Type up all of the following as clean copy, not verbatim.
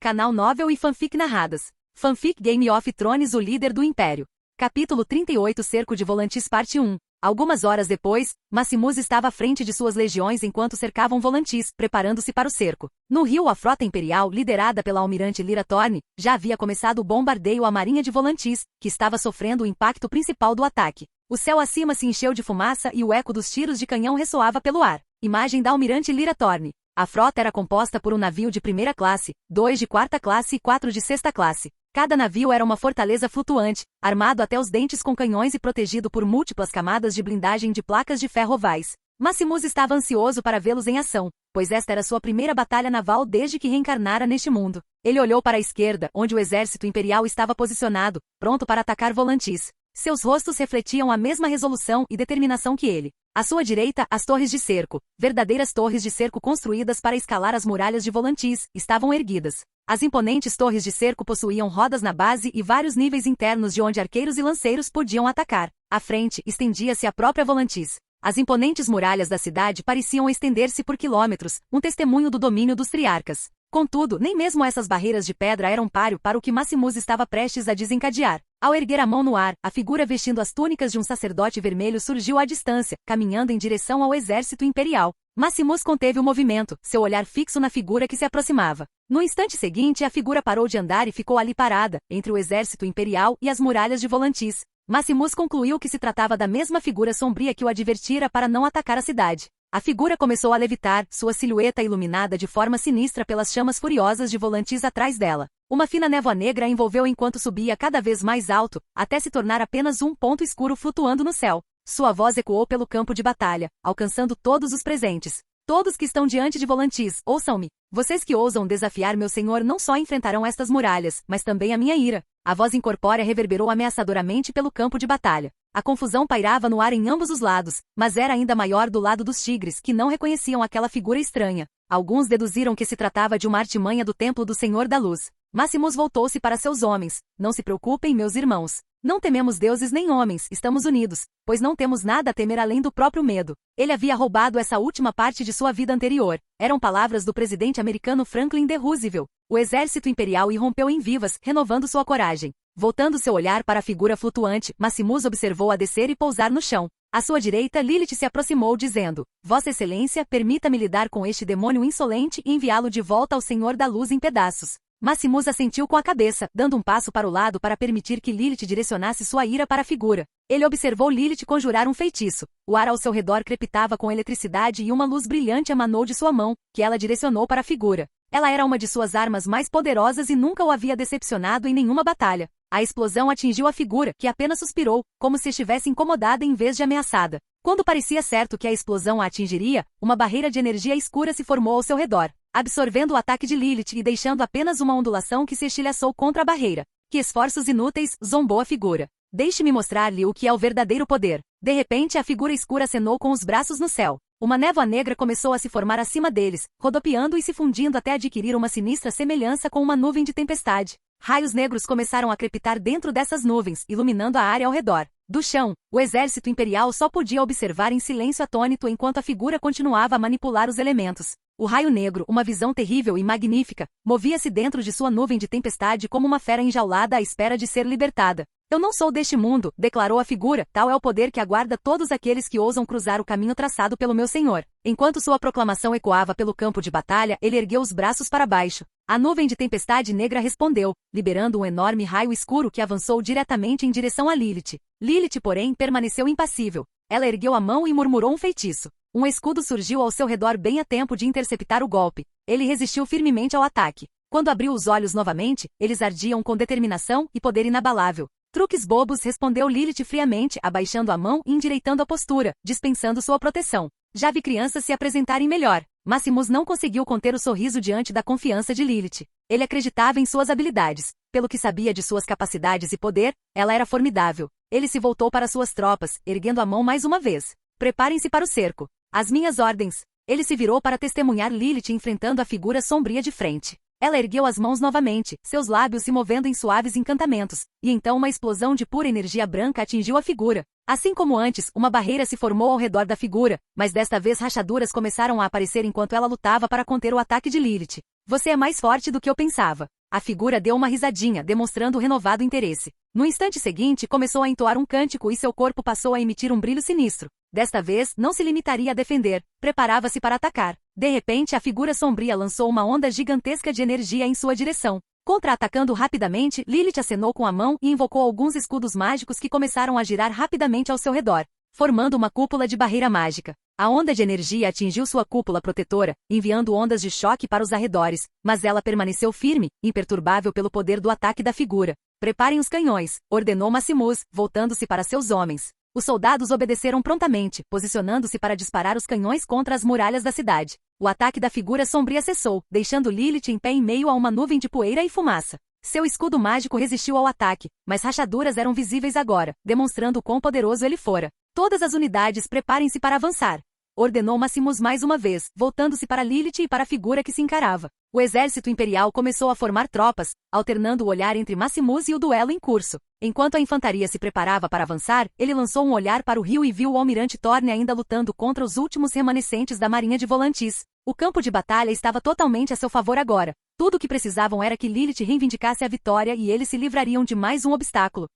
Canal Novel e Fanfic Narradas. Fanfic Game of Thrones, o líder do Império. Capítulo 38, Cerco de Volantis, parte 1. Algumas horas depois, Maximus estava à frente de suas legiões enquanto cercavam Volantis, preparando-se para o cerco. No rio, a frota imperial, liderada pela almirante Lyra Thorne, já havia começado o bombardeio à marinha de Volantis, que estava sofrendo o impacto principal do ataque. O céu acima se encheu de fumaça e o eco dos tiros de canhão ressoava pelo ar. Imagem da almirante Lyra Thorne. A frota era composta por um navio de primeira classe, 2 de quarta classe e 4 de sexta classe. Cada navio era uma fortaleza flutuante, armado até os dentes com canhões e protegido por múltiplas camadas de blindagem de placas de ferro ovais. Maximus estava ansioso para vê-los em ação, pois esta era sua primeira batalha naval desde que reencarnara neste mundo. Ele olhou para a esquerda, onde o exército imperial estava posicionado, pronto para atacar Volantis. Seus rostos refletiam a mesma resolução e determinação que ele. À sua direita, as torres de cerco, verdadeiras torres de cerco construídas para escalar as muralhas de Volantis, estavam erguidas. As imponentes torres de cerco possuíam rodas na base e vários níveis internos de onde arqueiros e lanceiros podiam atacar. À frente, estendia-se a própria Volantis. As imponentes muralhas da cidade pareciam estender-se por quilômetros, um testemunho do domínio dos triarcas. Contudo, nem mesmo essas barreiras de pedra eram páreo para o que Maximus estava prestes a desencadear. Ao erguer a mão no ar, a figura vestindo as túnicas de um sacerdote vermelho surgiu à distância, caminhando em direção ao exército imperial. Maximus conteve o movimento, seu olhar fixo na figura que se aproximava. No instante seguinte, a figura parou de andar e ficou ali parada, entre o exército imperial e as muralhas de Volantis. Maximus concluiu que se tratava da mesma figura sombria que o advertira para não atacar a cidade. A figura começou a levitar, sua silhueta iluminada de forma sinistra pelas chamas furiosas de Volantis atrás dela. Uma fina névoa negra a envolveu enquanto subia cada vez mais alto, até se tornar apenas um ponto escuro flutuando no céu. Sua voz ecoou pelo campo de batalha, alcançando todos os presentes. Todos que estão diante de Volantis, ouçam-me. Vocês que ousam desafiar meu senhor não só enfrentarão estas muralhas, mas também a minha ira. A voz incorpórea reverberou ameaçadoramente pelo campo de batalha. A confusão pairava no ar em ambos os lados, mas era ainda maior do lado dos tigres, que não reconheciam aquela figura estranha. Alguns deduziram que se tratava de uma artimanha do templo do Senhor da Luz. Maximus voltou-se para seus homens. Não se preocupem, meus irmãos. Não tememos deuses nem homens, estamos unidos, pois não temos nada a temer além do próprio medo. Ele havia roubado essa última parte de sua vida anterior. Eram palavras do presidente americano Franklin D. Roosevelt. O exército imperial irrompeu em vivas, renovando sua coragem. Voltando seu olhar para a figura flutuante, Maximus observou-a descer e pousar no chão. À sua direita, Lilith se aproximou dizendo: Vossa Excelência, permita-me lidar com este demônio insolente e enviá-lo de volta ao Senhor da Luz em pedaços. Maximus assentiu com a cabeça, dando um passo para o lado para permitir que Lilith direcionasse sua ira para a figura. Ele observou Lilith conjurar um feitiço. O ar ao seu redor crepitava com eletricidade e uma luz brilhante emanou de sua mão, que ela direcionou para a figura. Ela era uma de suas armas mais poderosas e nunca o havia decepcionado em nenhuma batalha. A explosão atingiu a figura, que apenas suspirou, como se estivesse incomodada em vez de ameaçada. Quando parecia certo que a explosão a atingiria, uma barreira de energia escura se formou ao seu redor, absorvendo o ataque de Lilith e deixando apenas uma ondulação que se estilhaçou contra a barreira. Que esforços inúteis, zombou a figura. Deixe-me mostrar-lhe o que é o verdadeiro poder. De repente, a figura escura acenou com os braços no céu. Uma névoa negra começou a se formar acima deles, rodopiando e se fundindo até adquirir uma sinistra semelhança com uma nuvem de tempestade. Raios negros começaram a crepitar dentro dessas nuvens, iluminando a área ao redor. Do chão, o exército imperial só podia observar em silêncio atônito enquanto a figura continuava a manipular os elementos. O raio negro, uma visão terrível e magnífica, movia-se dentro de sua nuvem de tempestade como uma fera enjaulada à espera de ser libertada. Eu não sou deste mundo, declarou a figura, tal é o poder que aguarda todos aqueles que ousam cruzar o caminho traçado pelo meu senhor. Enquanto sua proclamação ecoava pelo campo de batalha, ele ergueu os braços para baixo. A nuvem de tempestade negra respondeu, liberando um enorme raio escuro que avançou diretamente em direção a Lilith. Lilith, porém, permaneceu impassível. Ela ergueu a mão e murmurou um feitiço. Um escudo surgiu ao seu redor bem a tempo de interceptar o golpe. Ele resistiu firmemente ao ataque. Quando abriu os olhos novamente, eles ardiam com determinação e poder inabalável. Truques bobos, respondeu Lilith friamente, abaixando a mão e endireitando a postura, dispensando sua proteção. Já vi crianças se apresentarem melhor. Maximus não conseguiu conter o sorriso diante da confiança de Lilith. Ele acreditava em suas habilidades. Pelo que sabia de suas capacidades e poder, ela era formidável. Ele se voltou para suas tropas, erguendo a mão mais uma vez. Preparem-se para o cerco. Às minhas ordens. Ele se virou para testemunhar Lilith enfrentando a figura sombria de frente. Ela ergueu as mãos novamente, seus lábios se movendo em suaves encantamentos, e então uma explosão de pura energia branca atingiu a figura. Assim como antes, uma barreira se formou ao redor da figura, mas desta vez rachaduras começaram a aparecer enquanto ela lutava para conter o ataque de Lilith. Você é mais forte do que eu pensava. A figura deu uma risadinha, demonstrando renovado interesse. No instante seguinte, começou a entoar um cântico e seu corpo passou a emitir um brilho sinistro. Desta vez, não se limitaria a defender, preparava-se para atacar. De repente, a figura sombria lançou uma onda gigantesca de energia em sua direção. Contra-atacando rapidamente, Lilith acenou com a mão e invocou alguns escudos mágicos que começaram a girar rapidamente ao seu redor, formando uma cúpula de barreira mágica. A onda de energia atingiu sua cúpula protetora, enviando ondas de choque para os arredores, mas ela permaneceu firme, imperturbável pelo poder do ataque da figura. Preparem os canhões, ordenou Maximus, voltando-se para seus homens. Os soldados obedeceram prontamente, posicionando-se para disparar os canhões contra as muralhas da cidade. O ataque da figura sombria cessou, deixando Lilith em pé em meio a uma nuvem de poeira e fumaça. Seu escudo mágico resistiu ao ataque, mas rachaduras eram visíveis agora, demonstrando o quão poderoso ele fora. Todas as unidades preparem-se para avançar, ordenou Maximus mais uma vez, voltando-se para Lilith e para a figura que se encarava. O exército imperial começou a formar tropas, alternando o olhar entre Maximus e o duelo em curso. Enquanto a infantaria se preparava para avançar, ele lançou um olhar para o rio e viu o almirante Thorne ainda lutando contra os últimos remanescentes da marinha de Volantis. O campo de batalha estava totalmente a seu favor agora. Tudo o que precisavam era que Lilith reivindicasse a vitória e eles se livrariam de mais um obstáculo.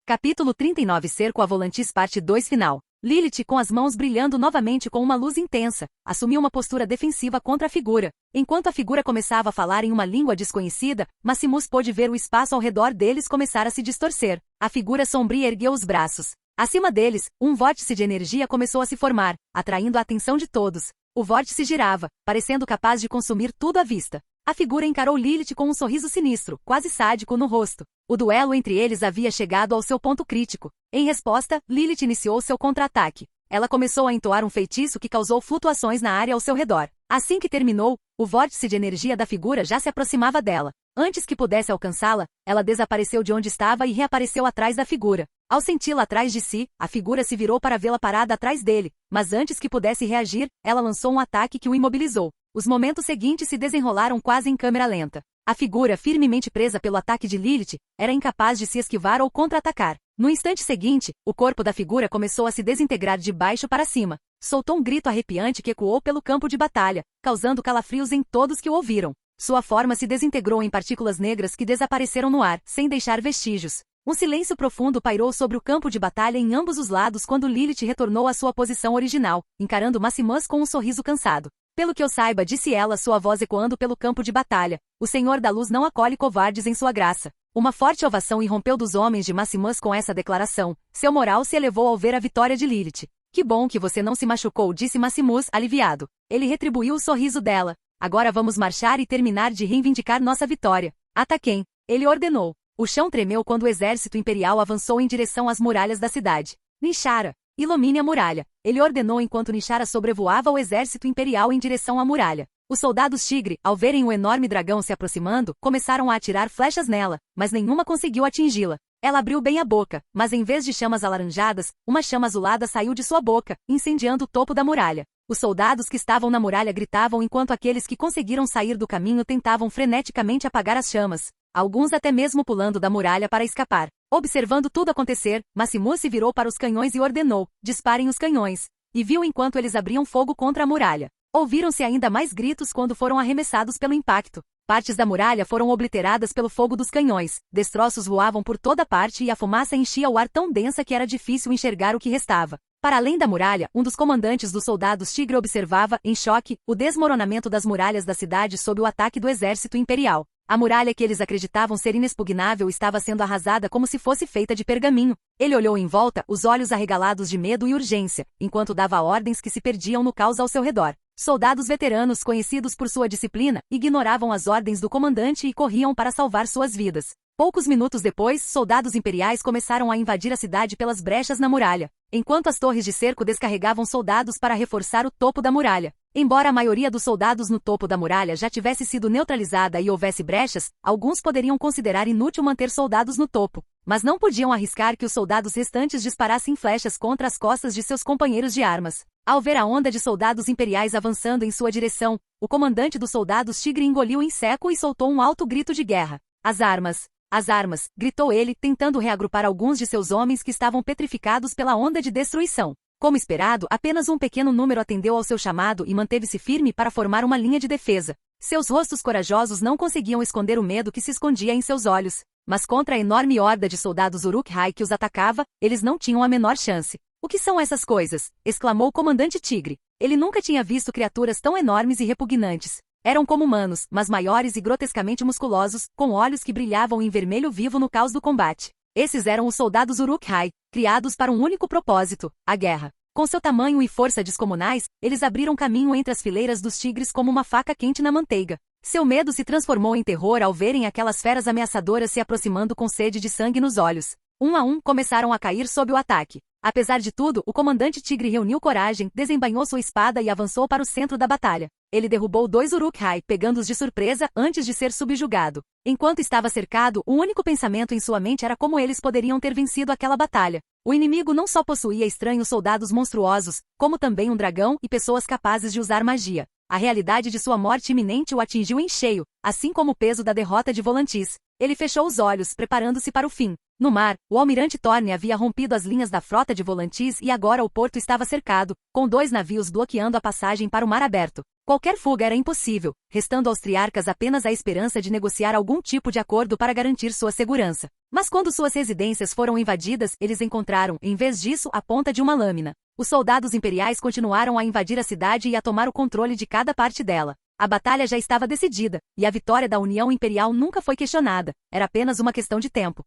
Capítulo 39 Cerco a Volantis Parte 2 Final. Lilith, com as mãos brilhando novamente com uma luz intensa, assumiu uma postura defensiva contra a figura. Enquanto a figura começava a falar em uma língua desconhecida, Maximus pôde ver o espaço ao redor deles começar a se distorcer. A figura sombria ergueu os braços. Acima deles, um vórtice de energia começou a se formar, atraindo a atenção de todos. O vórtice girava, parecendo capaz de consumir tudo à vista. A figura encarou Lilith com um sorriso sinistro, quase sádico no rosto. O duelo entre eles havia chegado ao seu ponto crítico. Em resposta, Lilith iniciou seu contra-ataque. Ela começou a entoar um feitiço que causou flutuações na área ao seu redor. Assim que terminou, o vórtice de energia da figura já se aproximava dela. Antes que pudesse alcançá-la, ela desapareceu de onde estava e reapareceu atrás da figura. Ao senti-la atrás de si, a figura se virou para vê-la parada atrás dele, mas antes que pudesse reagir, ela lançou um ataque que o imobilizou. Os momentos seguintes se desenrolaram quase em câmera lenta. A figura, firmemente presa pelo ataque de Lilith, era incapaz de se esquivar ou contra-atacar. No instante seguinte, o corpo da figura começou a se desintegrar de baixo para cima. Soltou um grito arrepiante que ecoou pelo campo de batalha, causando calafrios em todos que o ouviram. Sua forma se desintegrou em partículas negras que desapareceram no ar, sem deixar vestígios. Um silêncio profundo pairou sobre o campo de batalha em ambos os lados quando Lilith retornou à sua posição original, encarando Maximus com um sorriso cansado. Pelo que eu saiba, disse ela, sua voz ecoando pelo campo de batalha, o Senhor da Luz não acolhe covardes em sua graça. Uma forte ovação irrompeu dos homens de Maximus com essa declaração. Seu moral se elevou ao ver a vitória de Lilith. Que bom que você não se machucou, disse Maximus, aliviado. Ele retribuiu o sorriso dela. Agora vamos marchar e terminar de reivindicar nossa vitória. Ataquem, ele ordenou. O chão tremeu quando o exército imperial avançou em direção às muralhas da cidade. Nishara, ilumine a muralha, ele ordenou enquanto Nishara sobrevoava o exército imperial em direção à muralha. Os soldados tigre, ao verem o enorme dragão se aproximando, começaram a atirar flechas nela, mas nenhuma conseguiu atingi-la. Ela abriu bem a boca, mas em vez de chamas alaranjadas, uma chama azulada saiu de sua boca, incendiando o topo da muralha. Os soldados que estavam na muralha gritavam enquanto aqueles que conseguiram sair do caminho tentavam freneticamente apagar as chamas. Alguns até mesmo pulando da muralha para escapar. Observando tudo acontecer, Maximus se virou para os canhões e ordenou, disparem os canhões. E viu enquanto eles abriam fogo contra a muralha. Ouviram-se ainda mais gritos quando foram arremessados pelo impacto. Partes da muralha foram obliteradas pelo fogo dos canhões, destroços voavam por toda parte e a fumaça enchia o ar tão densa que era difícil enxergar o que restava. Para além da muralha, um dos comandantes dos soldados tigre observava, em choque, o desmoronamento das muralhas da cidade sob o ataque do exército imperial. A muralha que eles acreditavam ser inexpugnável estava sendo arrasada como se fosse feita de pergaminho. Ele olhou em volta, os olhos arregalados de medo e urgência, enquanto dava ordens que se perdiam no caos ao seu redor. Soldados veteranos, conhecidos por sua disciplina, ignoravam as ordens do comandante e corriam para salvar suas vidas. Poucos minutos depois, soldados imperiais começaram a invadir a cidade pelas brechas na muralha, enquanto as torres de cerco descarregavam soldados para reforçar o topo da muralha. Embora a maioria dos soldados no topo da muralha já tivesse sido neutralizada e houvesse brechas, alguns poderiam considerar inútil manter soldados no topo, mas não podiam arriscar que os soldados restantes disparassem flechas contra as costas de seus companheiros de armas. Ao ver a onda de soldados imperiais avançando em sua direção, o comandante dos soldados tigre engoliu em seco e soltou um alto grito de guerra. As armas! As armas! Gritou ele, tentando reagrupar alguns de seus homens que estavam petrificados pela onda de destruição. Como esperado, apenas um pequeno número atendeu ao seu chamado e manteve-se firme para formar uma linha de defesa. Seus rostos corajosos não conseguiam esconder o medo que se escondia em seus olhos. Mas contra a enorme horda de soldados Uruk-hai que os atacava, eles não tinham a menor chance. O que são essas coisas? Exclamou o comandante Tigre. Ele nunca tinha visto criaturas tão enormes e repugnantes. Eram como humanos, mas maiores e grotescamente musculosos, com olhos que brilhavam em vermelho vivo no caos do combate. Esses eram os soldados Uruk-hai, criados para um único propósito, a guerra. Com seu tamanho e força descomunais, eles abriram caminho entre as fileiras dos tigres como uma faca quente na manteiga. Seu medo se transformou em terror ao verem aquelas feras ameaçadoras se aproximando com sede de sangue nos olhos. Um a um começaram a cair sob o ataque. Apesar de tudo, o comandante Tigre reuniu coragem, desembainhou sua espada e avançou para o centro da batalha. Ele derrubou 2 Uruk-hai, pegando-os de surpresa antes de ser subjugado. Enquanto estava cercado, o único pensamento em sua mente era como eles poderiam ter vencido aquela batalha. O inimigo não só possuía estranhos soldados monstruosos, como também um dragão e pessoas capazes de usar magia. A realidade de sua morte iminente o atingiu em cheio, assim como o peso da derrota de Volantis. Ele fechou os olhos, preparando-se para o fim. No mar, o almirante Thorne havia rompido as linhas da frota de Volantis e agora o porto estava cercado, com 2 navios bloqueando a passagem para o mar aberto. Qualquer fuga era impossível, restando aos triarcas apenas a esperança de negociar algum tipo de acordo para garantir sua segurança. Mas quando suas residências foram invadidas, eles encontraram, em vez disso, a ponta de uma lâmina. Os soldados imperiais continuaram a invadir a cidade e a tomar o controle de cada parte dela. A batalha já estava decidida, e a vitória da União Imperial nunca foi questionada, era apenas uma questão de tempo.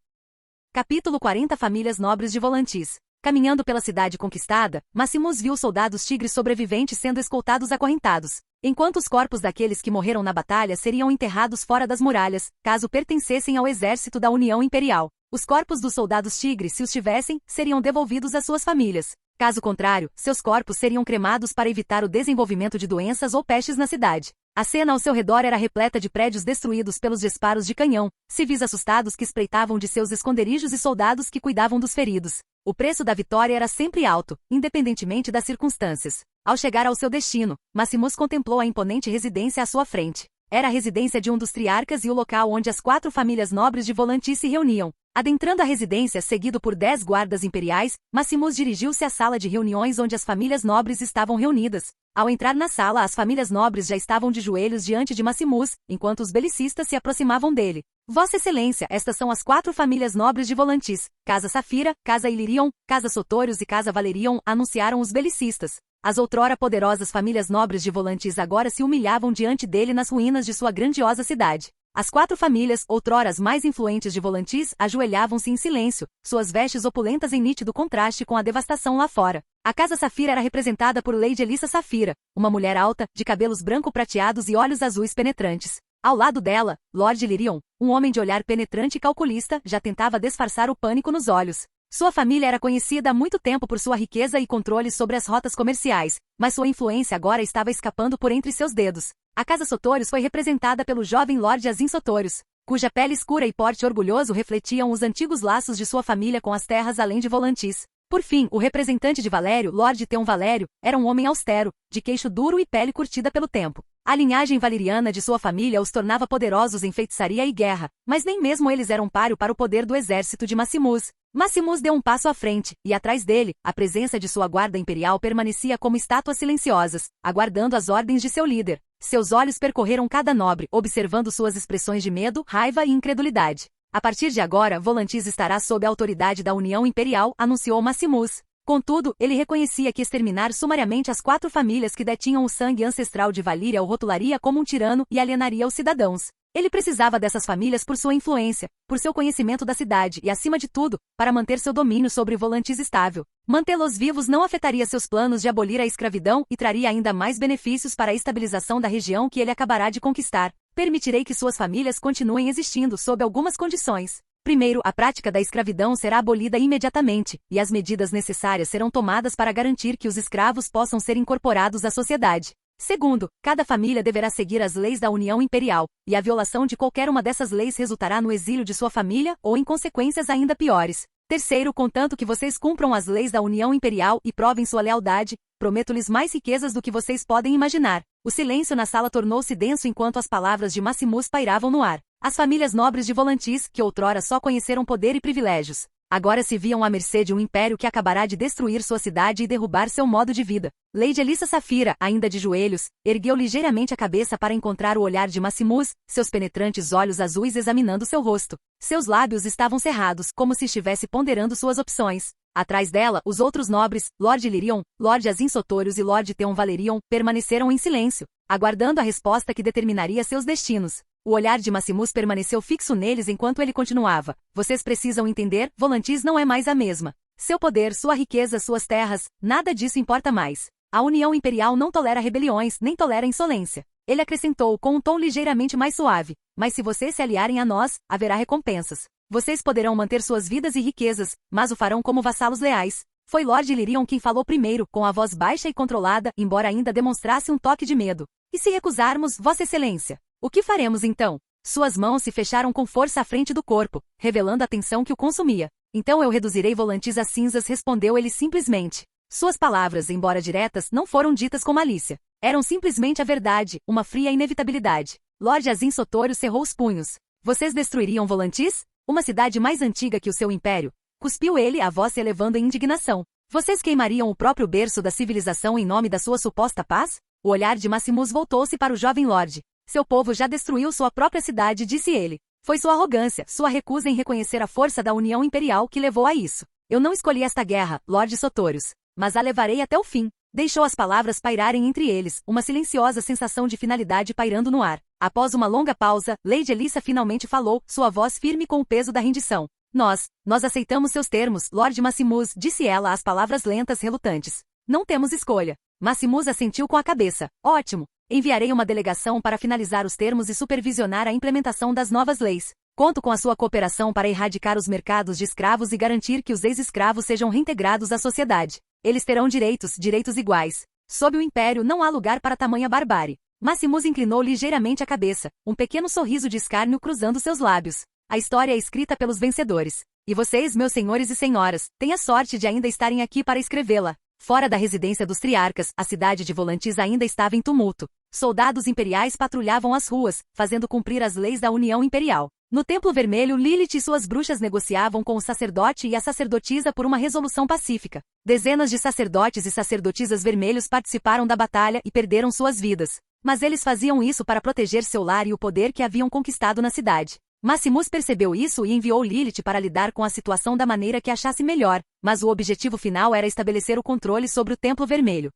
Capítulo 40 Famílias Nobres de Volantis. Caminhando pela cidade conquistada, Maximus viu soldados tigres sobreviventes sendo escoltados acorrentados, enquanto os corpos daqueles que morreram na batalha seriam enterrados fora das muralhas, caso pertencessem ao exército da União Imperial. Os corpos dos soldados tigres, se os tivessem, seriam devolvidos às suas famílias. Caso contrário, seus corpos seriam cremados para evitar o desenvolvimento de doenças ou pestes na cidade. A cena ao seu redor era repleta de prédios destruídos pelos disparos de canhão, civis assustados que espreitavam de seus esconderijos e soldados que cuidavam dos feridos. O preço da vitória era sempre alto, independentemente das circunstâncias. Ao chegar ao seu destino, Maximus contemplou a imponente residência à sua frente. Era a residência de um dos triarcas e o local onde as 4 famílias nobres de Volantis se reuniam. Adentrando a residência, seguido por 10 guardas imperiais, Maximus dirigiu-se à sala de reuniões onde as famílias nobres estavam reunidas. Ao entrar na sala, as famílias nobres já estavam de joelhos diante de Maximus, enquanto os belicistas se aproximavam dele. Vossa Excelência, estas são as 4 famílias nobres de Volantis. Casa Safira, Casa Illyrion, Casa Sotorius e Casa Valerion, anunciaram os belicistas. As outrora poderosas famílias nobres de Volantis agora se humilhavam diante dele nas ruínas de sua grandiosa cidade. As 4 famílias, outrora as mais influentes de Volantis, ajoelhavam-se em silêncio, suas vestes opulentas em nítido contraste com a devastação lá fora. A Casa Safira era representada por Lady Elissa Safira, uma mulher alta, de cabelos branco-prateados e olhos azuis penetrantes. Ao lado dela, Lord Illyrion, um homem de olhar penetrante e calculista, já tentava disfarçar o pânico nos olhos. Sua família era conhecida há muito tempo por sua riqueza e controle sobre as rotas comerciais, mas sua influência agora estava escapando por entre seus dedos. A Casa Sotorius foi representada pelo jovem Lord Azin Sotorius, cuja pele escura e porte orgulhoso refletiam os antigos laços de sua família com as terras além de Volantis. Por fim, o representante de Valério, Lord Theon Valério, era um homem austero, de queixo duro e pele curtida pelo tempo. A linhagem valeriana de sua família os tornava poderosos em feitiçaria e guerra, mas nem mesmo eles eram páreo para o poder do exército de Maximus. Maximus deu um passo à frente, e atrás dele, a presença de sua guarda imperial permanecia como estátuas silenciosas, aguardando as ordens de seu líder. Seus olhos percorreram cada nobre, observando suas expressões de medo, raiva e incredulidade. A partir de agora, Volantis estará sob a autoridade da União Imperial, anunciou Maximus. Contudo, ele reconhecia que exterminar sumariamente as 4 famílias que detinham o sangue ancestral de Valíria o rotularia como um tirano e alienaria os cidadãos. Ele precisava dessas famílias por sua influência, por seu conhecimento da cidade e, acima de tudo, para manter seu domínio sobre Volantis estável. Mantê-los vivos não afetaria seus planos de abolir a escravidão e traria ainda mais benefícios para a estabilização da região que ele acabará de conquistar. Permitirei que suas famílias continuem existindo sob algumas condições. Primeiro, a prática da escravidão será abolida imediatamente, e as medidas necessárias serão tomadas para garantir que os escravos possam ser incorporados à sociedade. Segundo, cada família deverá seguir as leis da União Imperial, e a violação de qualquer uma dessas leis resultará no exílio de sua família ou em consequências ainda piores. Terceiro, contanto que vocês cumpram as leis da União Imperial e provem sua lealdade, prometo-lhes mais riquezas do que vocês podem imaginar. O silêncio na sala tornou-se denso enquanto as palavras de Maximus pairavam no ar. As famílias nobres de Volantis, que outrora só conheceram poder e privilégios, Agora se viam à mercê de um império que acabará de destruir sua cidade e derrubar seu modo de vida. Lady Elissa Safira, ainda de joelhos, ergueu ligeiramente a cabeça para encontrar o olhar de Maximus, seus penetrantes olhos azuis examinando seu rosto. Seus lábios estavam cerrados, como se estivesse ponderando suas opções. Atrás dela, os outros nobres, Lord Illyrion, Lord Azin Sotorius e Lord Theon Valerion, permaneceram em silêncio, aguardando a resposta que determinaria seus destinos. O olhar de Maximus permaneceu fixo neles enquanto ele continuava. Vocês precisam entender, Volantis não é mais a mesma. Seu poder, sua riqueza, suas terras, nada disso importa mais. A União Imperial não tolera rebeliões, nem tolera insolência. Ele acrescentou com um tom ligeiramente mais suave. Mas se vocês se aliarem a nós, haverá recompensas. Vocês poderão manter suas vidas e riquezas, mas o farão como vassalos leais. Foi Lord Illyrion quem falou primeiro, com a voz baixa e controlada, embora ainda demonstrasse um toque de medo. E se recusarmos, Vossa Excelência? O que faremos então? Suas mãos se fecharam com força à frente do corpo, revelando a tensão que o consumia. Então eu reduzirei Volantis a cinzas, respondeu ele simplesmente. Suas palavras, embora diretas, não foram ditas com malícia. Eram simplesmente a verdade, uma fria inevitabilidade. Lord Azin Sotorius cerrou os punhos. Vocês destruiriam Volantis? Uma cidade mais antiga que o seu império? Cuspiu ele, a voz se elevando em indignação. Vocês queimariam o próprio berço da civilização em nome da sua suposta paz? O olhar de Maximus voltou-se para o jovem Lorde. Seu povo já destruiu sua própria cidade, disse ele. Foi sua arrogância, sua recusa em reconhecer a força da União Imperial que levou a isso. Eu não escolhi esta guerra, Lord Sotorius, mas a levarei até o fim. Deixou as palavras pairarem entre eles, uma silenciosa sensação de finalidade pairando no ar. Após uma longa pausa, Lady Elissa finalmente falou, sua voz firme com o peso da rendição. Nós aceitamos seus termos, Lord Maximus, disse ela, as palavras lentas relutantes. Não temos escolha. Maximus assentiu com a cabeça. Ótimo. Enviarei uma delegação para finalizar os termos e supervisionar a implementação das novas leis. Conto com a sua cooperação para erradicar os mercados de escravos e garantir que os ex-escravos sejam reintegrados à sociedade. Eles terão direitos iguais. Sob o Império não há lugar para tamanha barbárie. Maximus inclinou ligeiramente a cabeça, um pequeno sorriso de escárnio cruzando seus lábios. A história é escrita pelos vencedores. E vocês, meus senhores e senhoras, têm a sorte de ainda estarem aqui para escrevê-la. Fora da residência dos Triarcas, a cidade de Volantis ainda estava em tumulto. Soldados imperiais patrulhavam as ruas, fazendo cumprir as leis da União Imperial. No Templo Vermelho, Lilith e suas bruxas negociavam com o sacerdote e a sacerdotisa por uma resolução pacífica. Dezenas de sacerdotes e sacerdotisas vermelhos participaram da batalha e perderam suas vidas. Mas eles faziam isso para proteger seu lar e o poder que haviam conquistado na cidade. Maximus percebeu isso e enviou Lilith para lidar com a situação da maneira que achasse melhor, mas o objetivo final era estabelecer o controle sobre o Templo Vermelho.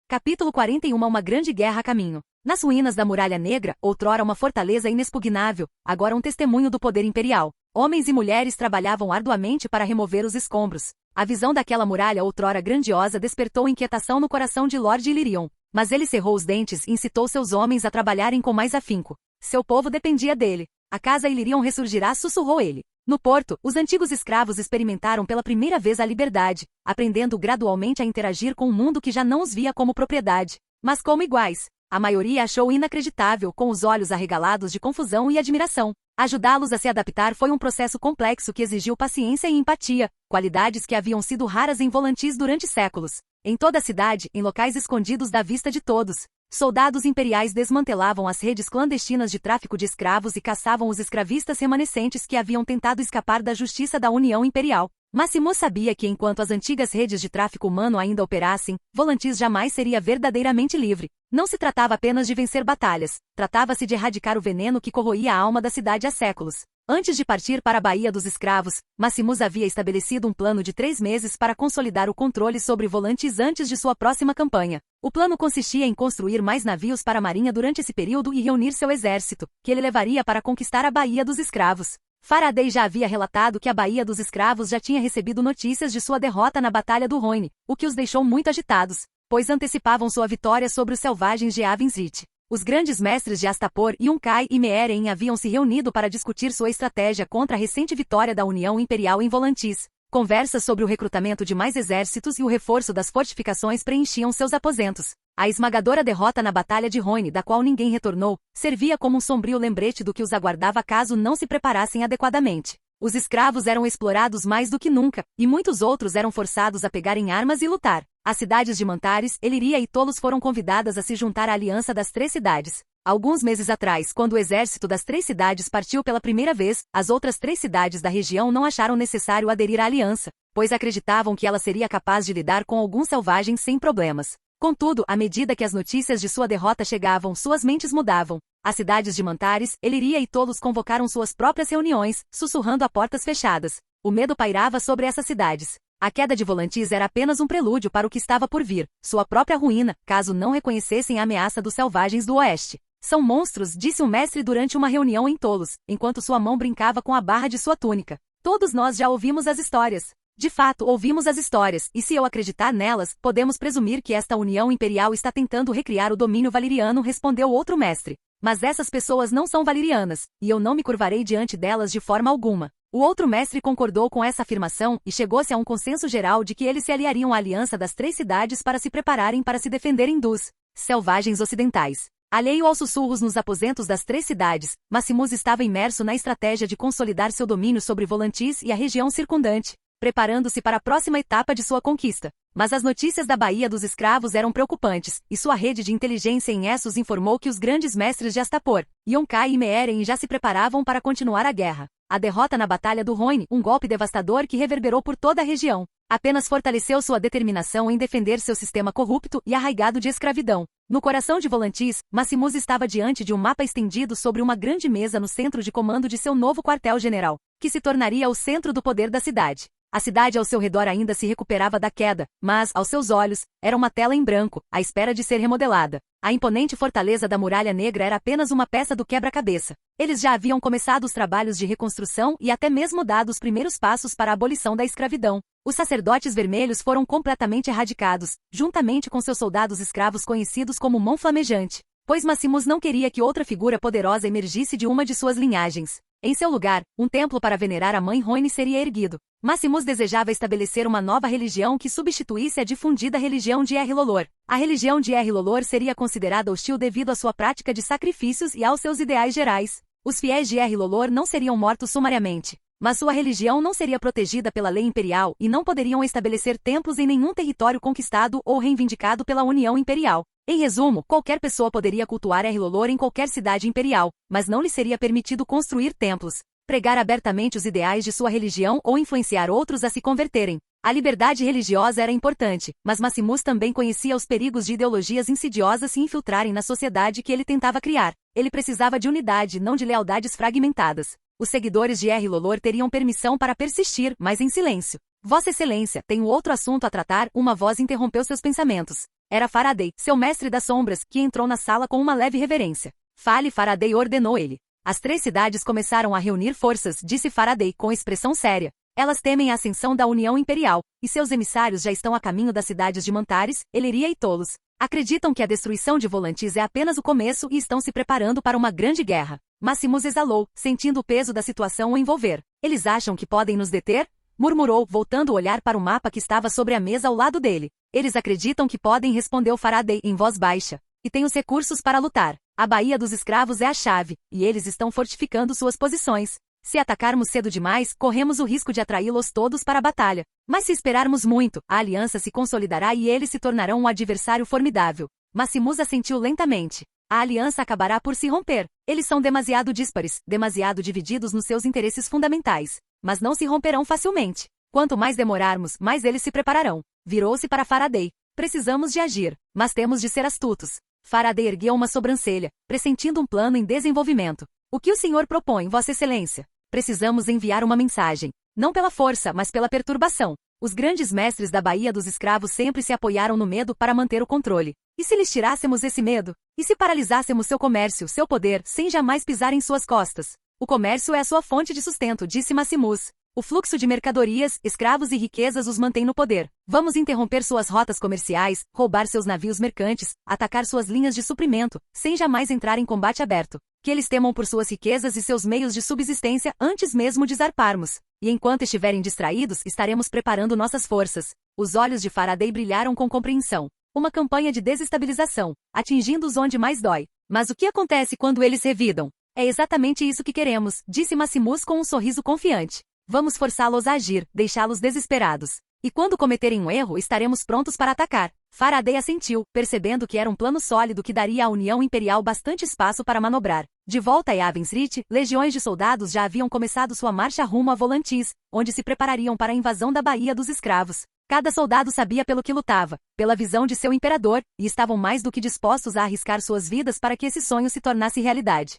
Capítulo 41 Uma grande guerra a caminho. Nas ruínas da Muralha Negra, outrora uma fortaleza inexpugnável, agora um testemunho do poder imperial. Homens e mulheres trabalhavam arduamente para remover os escombros. A visão daquela muralha outrora grandiosa despertou inquietação no coração de Lord Illyrion, mas ele cerrou os dentes e incitou seus homens a trabalharem com mais afinco. Seu povo dependia dele. A casa Illyrion ressurgirá, sussurrou ele. No porto, os antigos escravos experimentaram pela primeira vez a liberdade, aprendendo gradualmente a interagir com um mundo que já não os via como propriedade, mas como iguais. A maioria achou inacreditável, com os olhos arregalados de confusão e admiração. Ajudá-los a se adaptar foi um processo complexo que exigiu paciência e empatia, qualidades que haviam sido raras em Volantis durante séculos. Em toda a cidade, em locais escondidos da vista de todos, soldados imperiais desmantelavam as redes clandestinas de tráfico de escravos e caçavam os escravistas remanescentes que haviam tentado escapar da justiça da União Imperial. Maximus sabia que enquanto as antigas redes de tráfico humano ainda operassem, Volantis jamais seria verdadeiramente livre. Não se tratava apenas de vencer batalhas, tratava-se de erradicar o veneno que corroía a alma da cidade há séculos. Antes de partir para a Baía dos Escravos, Maximus havia estabelecido um plano de 3 meses para consolidar o controle sobre Volantis antes de sua próxima campanha. O plano consistia em construir mais navios para a marinha durante esse período e reunir seu exército, que ele levaria para conquistar a Baía dos Escravos. Faraday já havia relatado que a Baía dos Escravos já tinha recebido notícias de sua derrota na Batalha do Rhoyne, o que os deixou muito agitados, pois antecipavam sua vitória sobre os selvagens de Avenzit. Os grandes mestres de Astapor, Yunkai e Meeren haviam se reunido para discutir sua estratégia contra a recente vitória da União Imperial em Volantis. Conversas sobre o recrutamento de mais exércitos e o reforço das fortificações preenchiam seus aposentos. A esmagadora derrota na Batalha de Rhoyne, da qual ninguém retornou, servia como um sombrio lembrete do que os aguardava caso não se preparassem adequadamente. Os escravos eram explorados mais do que nunca, e muitos outros eram forçados a pegarem armas e lutar. As cidades de Mantares, Elyria e Tolos foram convidadas a se juntar à aliança das 3 cidades. Alguns meses atrás, quando o exército das 3 cidades partiu pela primeira vez, as outras 3 cidades da região não acharam necessário aderir à aliança, pois acreditavam que ela seria capaz de lidar com alguns selvagens sem problemas. Contudo, à medida que as notícias de sua derrota chegavam, suas mentes mudavam. As cidades de Mantares, Eliria e Tolos convocaram suas próprias reuniões, sussurrando a portas fechadas. O medo pairava sobre essas cidades. A queda de Volantis era apenas um prelúdio para o que estava por vir, sua própria ruína, caso não reconhecessem a ameaça dos selvagens do oeste. São monstros, disse o mestre durante uma reunião em Tolos, enquanto sua mão brincava com a barra de sua túnica. Todos nós já ouvimos as histórias. De fato, ouvimos as histórias, e se eu acreditar nelas, podemos presumir que esta União Imperial está tentando recriar o domínio valeriano, respondeu outro mestre. Mas essas pessoas não são valerianas, e eu não me curvarei diante delas de forma alguma. O outro mestre concordou com essa afirmação, e chegou-se a um consenso geral de que eles se aliariam à aliança das 3 cidades para se prepararem para se defenderem dos selvagens ocidentais. Alheio aos sussurros nos aposentos das 3 cidades, Maximus estava imerso na estratégia de consolidar seu domínio sobre Volantis e a região circundante, preparando-se para a próxima etapa de sua conquista. Mas as notícias da Baía dos Escravos eram preocupantes, e sua rede de inteligência em Essos informou que os grandes mestres de Astapor, Yonkai e Meeren já se preparavam para continuar a guerra. A derrota na Batalha do Rhoyne, um golpe devastador que reverberou por toda a região, apenas fortaleceu sua determinação em defender seu sistema corrupto e arraigado de escravidão. No coração de Volantis, Maximus estava diante de um mapa estendido sobre uma grande mesa no centro de comando de seu novo quartel-general, que se tornaria o centro do poder da cidade. A cidade ao seu redor ainda se recuperava da queda, mas, aos seus olhos, era uma tela em branco, à espera de ser remodelada. A imponente fortaleza da Muralha Negra era apenas uma peça do quebra-cabeça. Eles já haviam começado os trabalhos de reconstrução e até mesmo dado os primeiros passos para a abolição da escravidão. Os sacerdotes vermelhos foram completamente erradicados, juntamente com seus soldados escravos conhecidos como Mão Flamejante, pois Maximus não queria que outra figura poderosa emergisse de uma de suas linhagens. Em seu lugar, um templo para venerar a Mãe Rhoyne seria erguido. Maximus desejava estabelecer uma nova religião que substituísse a difundida religião de Errilolor. A religião de Errilolor seria considerada hostil devido à sua prática de sacrifícios e aos seus ideais gerais. Os fiéis de Errilolor não seriam mortos sumariamente, mas sua religião não seria protegida pela lei imperial e não poderiam estabelecer templos em nenhum território conquistado ou reivindicado pela União Imperial. Em resumo, qualquer pessoa poderia cultuar Errilolor em qualquer cidade imperial, mas não lhe seria permitido construir templos, pregar abertamente os ideais de sua religião ou influenciar outros a se converterem. A liberdade religiosa era importante, mas Maximus também conhecia os perigos de ideologias insidiosas se infiltrarem na sociedade que ele tentava criar. Ele precisava de unidade, não de lealdades fragmentadas. Os seguidores de Errilolor teriam permissão para persistir, mas em silêncio. Vossa Excelência, tenho outro assunto a tratar, uma voz interrompeu seus pensamentos. Era Faraday, seu mestre das sombras, que entrou na sala com uma leve reverência. Fale, Faraday, ordenou ele. As 3 cidades começaram a reunir forças, disse Faraday com expressão séria. Elas temem a ascensão da União Imperial, e seus emissários já estão a caminho das cidades de Mantares, Eliria e Tolos. Acreditam que a destruição de Volantis é apenas o começo e estão se preparando para uma grande guerra. Maximus exalou, sentindo o peso da situação o envolver. Eles acham que podem nos deter? Murmurou, voltando o olhar para o mapa que estava sobre a mesa ao lado dele. Eles acreditam que podem, respondeu Faraday em voz baixa. E têm os recursos para lutar. A Baía dos Escravos é a chave, e eles estão fortificando suas posições. Se atacarmos cedo demais, corremos o risco de atraí-los todos para a batalha. Mas se esperarmos muito, a aliança se consolidará e eles se tornarão um adversário formidável. Maximus assentiu lentamente. A aliança acabará por se romper. Eles são demasiado díspares, demasiado divididos nos seus interesses fundamentais. Mas não se romperão facilmente. Quanto mais demorarmos, mais eles se prepararão. Virou-se para Faraday. Precisamos de agir, mas temos de ser astutos. Faraday ergueu uma sobrancelha, pressentindo um plano em desenvolvimento. O que o senhor propõe, Vossa Excelência? Precisamos enviar uma mensagem. Não pela força, mas pela perturbação. Os grandes mestres da Baía dos Escravos sempre se apoiaram no medo para manter o controle. E se lhes tirássemos esse medo? E se paralisássemos seu comércio, seu poder, sem jamais pisar em suas costas? O comércio é a sua fonte de sustento, disse Maximus. O fluxo de mercadorias, escravos e riquezas os mantém no poder. Vamos interromper suas rotas comerciais, roubar seus navios mercantes, atacar suas linhas de suprimento, sem jamais entrar em combate aberto. Que eles temam por suas riquezas e seus meios de subsistência antes mesmo de zarparmos. E enquanto estiverem distraídos, estaremos preparando nossas forças. Os olhos de Faraday brilharam com compreensão. Uma campanha de desestabilização, atingindo-os onde mais dói. Mas o que acontece quando eles revidam? É exatamente isso que queremos, disse Maximus com um sorriso confiante. Vamos forçá-los a agir, deixá-los desesperados. E quando cometerem um erro, estaremos prontos para atacar. Faraday assentiu, percebendo que era um plano sólido que daria à União Imperial bastante espaço para manobrar. De volta a Yavin-Srit, legiões de soldados já haviam começado sua marcha rumo a Volantis, onde se preparariam para a invasão da Baía dos Escravos. Cada soldado sabia pelo que lutava, pela visão de seu imperador, e estavam mais do que dispostos a arriscar suas vidas para que esse sonho se tornasse realidade.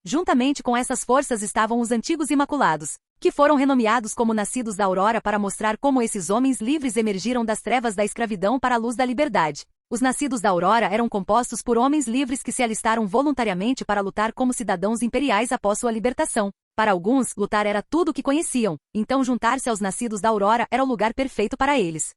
Juntamente com essas forças estavam os Antigos Imaculados, que foram renomeados como Nascidos da Aurora para mostrar como esses homens livres emergiram das trevas da escravidão para a luz da liberdade. Os Nascidos da Aurora eram compostos por homens livres que se alistaram voluntariamente para lutar como cidadãos imperiais após sua libertação. Para alguns, lutar era tudo o que conheciam, então juntar-se aos Nascidos da Aurora era o lugar perfeito para eles.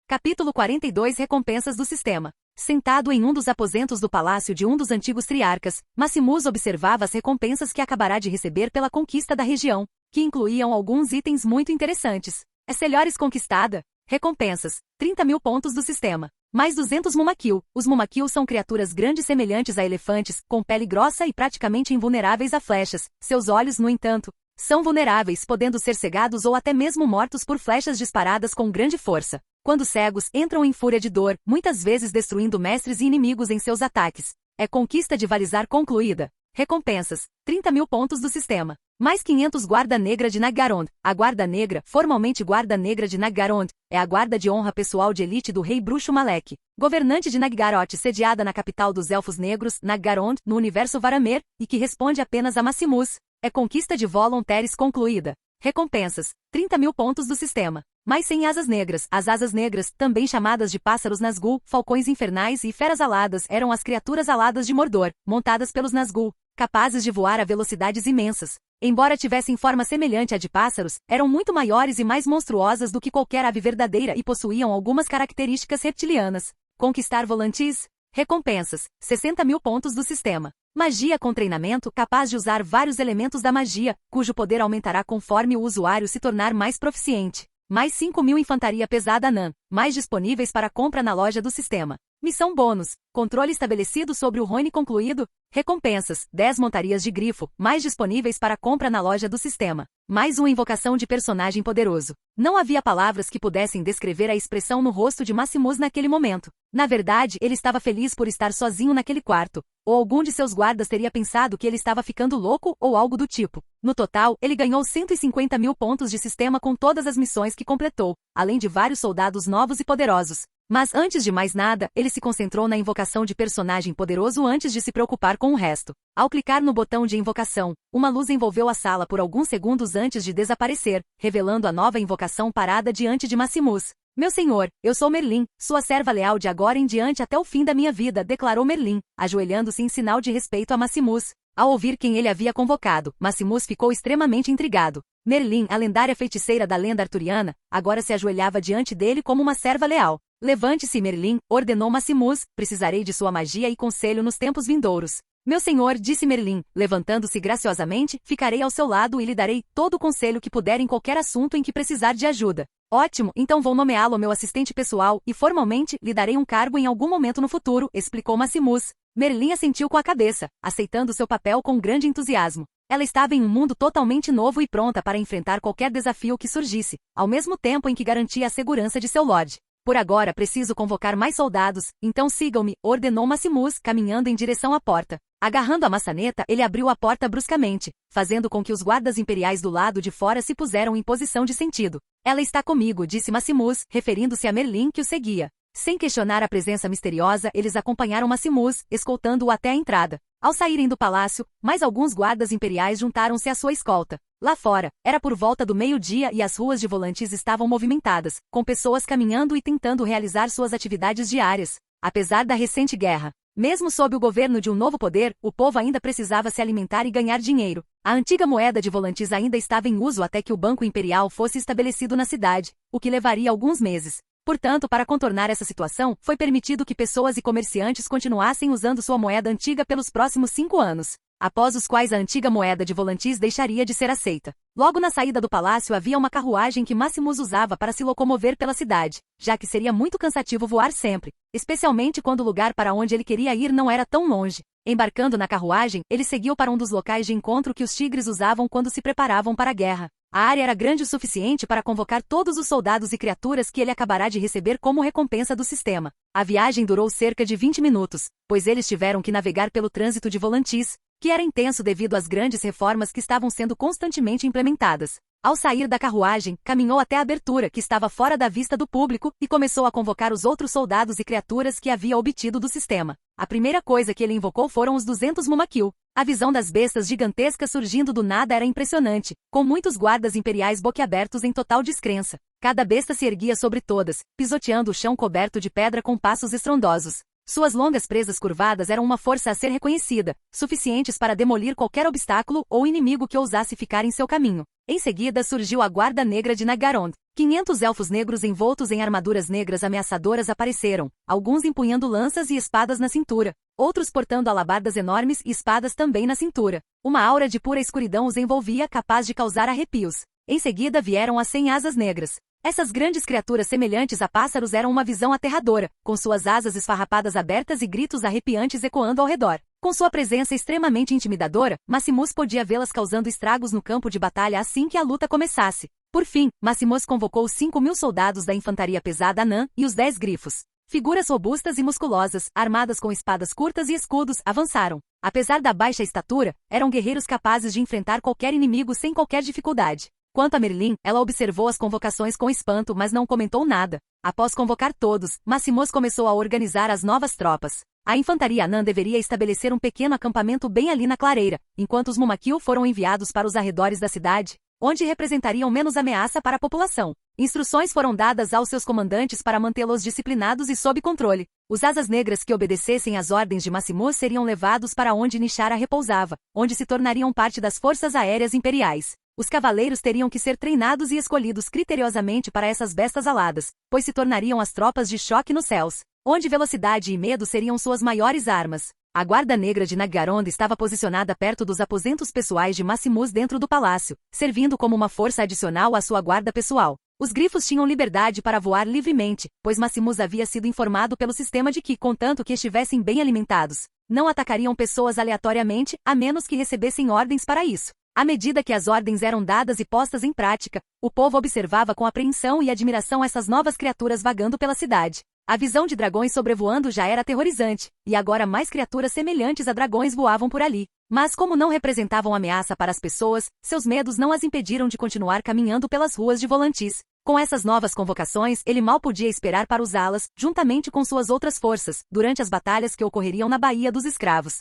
Capítulo 42 Recompensas do Sistema. Sentado em um dos aposentos do palácio de um dos antigos triarcas, Maximus observava as recompensas que acabará de receber pela conquista da região, que incluíam alguns itens muito interessantes. Excelhores conquistada. Recompensas. 30.000 pontos do sistema. Mais 200 Mumakil. Os Mumakil são criaturas grandes semelhantes a elefantes, com pele grossa e praticamente invulneráveis a flechas. Seus olhos, no entanto, são vulneráveis, podendo ser cegados ou até mesmo mortos por flechas disparadas com grande força. Quando cegos, entram em fúria de dor, muitas vezes destruindo mestres e inimigos em seus ataques. É conquista de Valizar concluída. Recompensas. 30.000 pontos do sistema. Mais 500 Guarda Negra de Naggarond. A Guarda Negra, formalmente Guarda Negra de Naggarond, é a guarda de honra pessoal de elite do Rei Bruxo Malek, governante de Naggaroth, sediada na capital dos Elfos Negros, Naggarond, no universo Varamer, e que responde apenas a Maximus. É conquista de Voluntaires concluída. Recompensas. 30.000 pontos do sistema. Mais 100 Asas Negras. As Asas Negras, também chamadas de Pássaros Nazgûl, Falcões Infernais e Feras Aladas, eram as criaturas aladas de Mordor, montadas pelos Nazgûl, capazes de voar a velocidades imensas. Embora tivessem forma semelhante à de pássaros, eram muito maiores e mais monstruosas do que qualquer ave verdadeira e possuíam algumas características reptilianas. Conquistar Volantis. Recompensas. 60.000 pontos do sistema. Magia com treinamento, capaz de usar vários elementos da magia, cujo poder aumentará conforme o usuário se tornar mais proficiente. Mais 5.000 Infantaria Pesada Nan, mais disponíveis para compra na loja do sistema. Missão bônus. Controle estabelecido sobre o Rhoyne concluído. Recompensas. 10 Montarias de Grifo, mais disponíveis para compra na loja do sistema. Mais uma invocação de personagem poderoso. Não havia palavras que pudessem descrever a expressão no rosto de Maximus naquele momento. Na verdade, ele estava feliz por estar sozinho naquele quarto. Ou algum de seus guardas teria pensado que ele estava ficando louco ou algo do tipo. No total, ele ganhou 150.000 pontos de sistema com todas as missões que completou, além de vários soldados novos e poderosos. Mas antes de mais nada, ele se concentrou na invocação de personagem poderoso antes de se preocupar com o resto. Ao clicar no botão de invocação, uma luz envolveu a sala por alguns segundos antes de desaparecer, revelando a nova invocação parada diante de Maximus. Meu senhor, eu sou Merlin, sua serva leal de agora em diante até o fim da minha vida, declarou Merlin, ajoelhando-se em sinal de respeito a Maximus. Ao ouvir quem ele havia convocado, Maximus ficou extremamente intrigado. Merlin, a lendária feiticeira da lenda arturiana, agora se ajoelhava diante dele como uma serva leal. Levante-se, Merlin, ordenou Maximus, precisarei de sua magia e conselho nos tempos vindouros. Meu senhor, disse Merlin, levantando-se graciosamente, ficarei ao seu lado e lhe darei todo o conselho que puder em qualquer assunto em que precisar de ajuda. Ótimo, então vou nomeá-lo meu assistente pessoal e formalmente lhe darei um cargo em algum momento no futuro, explicou Maximus. Merlin assentiu com a cabeça, aceitando seu papel com grande entusiasmo. Ela estava em um mundo totalmente novo e pronta para enfrentar qualquer desafio que surgisse, ao mesmo tempo em que garantia a segurança de seu lorde. Por agora preciso convocar mais soldados, então sigam-me, ordenou Maximus, caminhando em direção à porta. Agarrando a maçaneta, ele abriu a porta bruscamente, fazendo com que os guardas imperiais do lado de fora se puseram em posição de sentido. Ela está comigo, disse Maximus, referindo-se a Merlin que o seguia. Sem questionar a presença misteriosa, eles acompanharam Maximus, escoltando-o até a entrada. Ao saírem do palácio, mais alguns guardas imperiais juntaram-se à sua escolta. Lá fora, era por volta do meio-dia e as ruas de Volantis estavam movimentadas, com pessoas caminhando e tentando realizar suas atividades diárias. Apesar da recente guerra, mesmo sob o governo de um novo poder, o povo ainda precisava se alimentar e ganhar dinheiro. A antiga moeda de Volantis ainda estava em uso até que o Banco Imperial fosse estabelecido na cidade, o que levaria alguns meses. Portanto, para contornar essa situação, foi permitido que pessoas e comerciantes continuassem usando sua moeda antiga pelos próximos 5 anos, após os quais a antiga moeda de Volantis deixaria de ser aceita. Logo na saída do palácio havia uma carruagem que Maximus usava para se locomover pela cidade, já que seria muito cansativo voar sempre, especialmente quando o lugar para onde ele queria ir não era tão longe. Embarcando na carruagem, ele seguiu para um dos locais de encontro que os tigres usavam quando se preparavam para a guerra. A área era grande o suficiente para convocar todos os soldados e criaturas que ele acabará de receber como recompensa do sistema. A viagem durou cerca de 20 minutos, pois eles tiveram que navegar pelo trânsito de Volantis, que era intenso devido às grandes reformas que estavam sendo constantemente implementadas. Ao sair da carruagem, caminhou até a abertura que estava fora da vista do público e começou a convocar os outros soldados e criaturas que havia obtido do sistema. A primeira coisa que ele invocou foram os 200 Mumakil. A visão das bestas gigantescas surgindo do nada era impressionante, com muitos guardas imperiais boquiabertos em total descrença. Cada besta se erguia sobre todas, pisoteando o chão coberto de pedra com passos estrondosos. Suas longas presas curvadas eram uma força a ser reconhecida, suficientes para demolir qualquer obstáculo ou inimigo que ousasse ficar em seu caminho. Em seguida surgiu a Guarda Negra de Naggarond. 500 elfos negros envoltos em armaduras negras ameaçadoras apareceram, alguns empunhando lanças e espadas na cintura, outros portando alabardas enormes e espadas também na cintura. Uma aura de pura escuridão os envolvia, capaz de causar arrepios. Em seguida vieram as 100 asas negras. Essas grandes criaturas semelhantes a pássaros eram uma visão aterradora, com suas asas esfarrapadas abertas e gritos arrepiantes ecoando ao redor. Com sua presença extremamente intimidadora, Maximus podia vê-las causando estragos no campo de batalha assim que a luta começasse. Por fim, Maximus convocou os 5.000 soldados da infantaria pesada anã e os 10 grifos. Figuras robustas e musculosas, armadas com espadas curtas e escudos, avançaram. Apesar da baixa estatura, eram guerreiros capazes de enfrentar qualquer inimigo sem qualquer dificuldade. Quanto a Merlin, ela observou as convocações com espanto, mas não comentou nada. Após convocar todos, Maximus começou a organizar as novas tropas. A infantaria anã deveria estabelecer um pequeno acampamento bem ali na clareira, enquanto os Mumakil foram enviados para os arredores da cidade, onde representariam menos ameaça para a população. Instruções foram dadas aos seus comandantes para mantê-los disciplinados e sob controle. Os asas negras que obedecessem às ordens de Maximus seriam levados para onde Nishara repousava, onde se tornariam parte das forças aéreas imperiais. Os cavaleiros teriam que ser treinados e escolhidos criteriosamente para essas bestas aladas, pois se tornariam as tropas de choque nos céus, onde velocidade e medo seriam suas maiores armas. A Guarda Negra de Naggarond estava posicionada perto dos aposentos pessoais de Maximus dentro do palácio, servindo como uma força adicional à sua guarda pessoal. Os grifos tinham liberdade para voar livremente, pois Maximus havia sido informado pelo sistema de que, contanto que estivessem bem alimentados, não atacariam pessoas aleatoriamente, a menos que recebessem ordens para isso. À medida que as ordens eram dadas e postas em prática, o povo observava com apreensão e admiração essas novas criaturas vagando pela cidade. A visão de dragões sobrevoando já era aterrorizante, e agora mais criaturas semelhantes a dragões voavam por ali. Mas como não representavam ameaça para as pessoas, seus medos não as impediram de continuar caminhando pelas ruas de Volantis. Com essas novas convocações, ele mal podia esperar para usá-las, juntamente com suas outras forças, durante as batalhas que ocorreriam na Baía dos Escravos.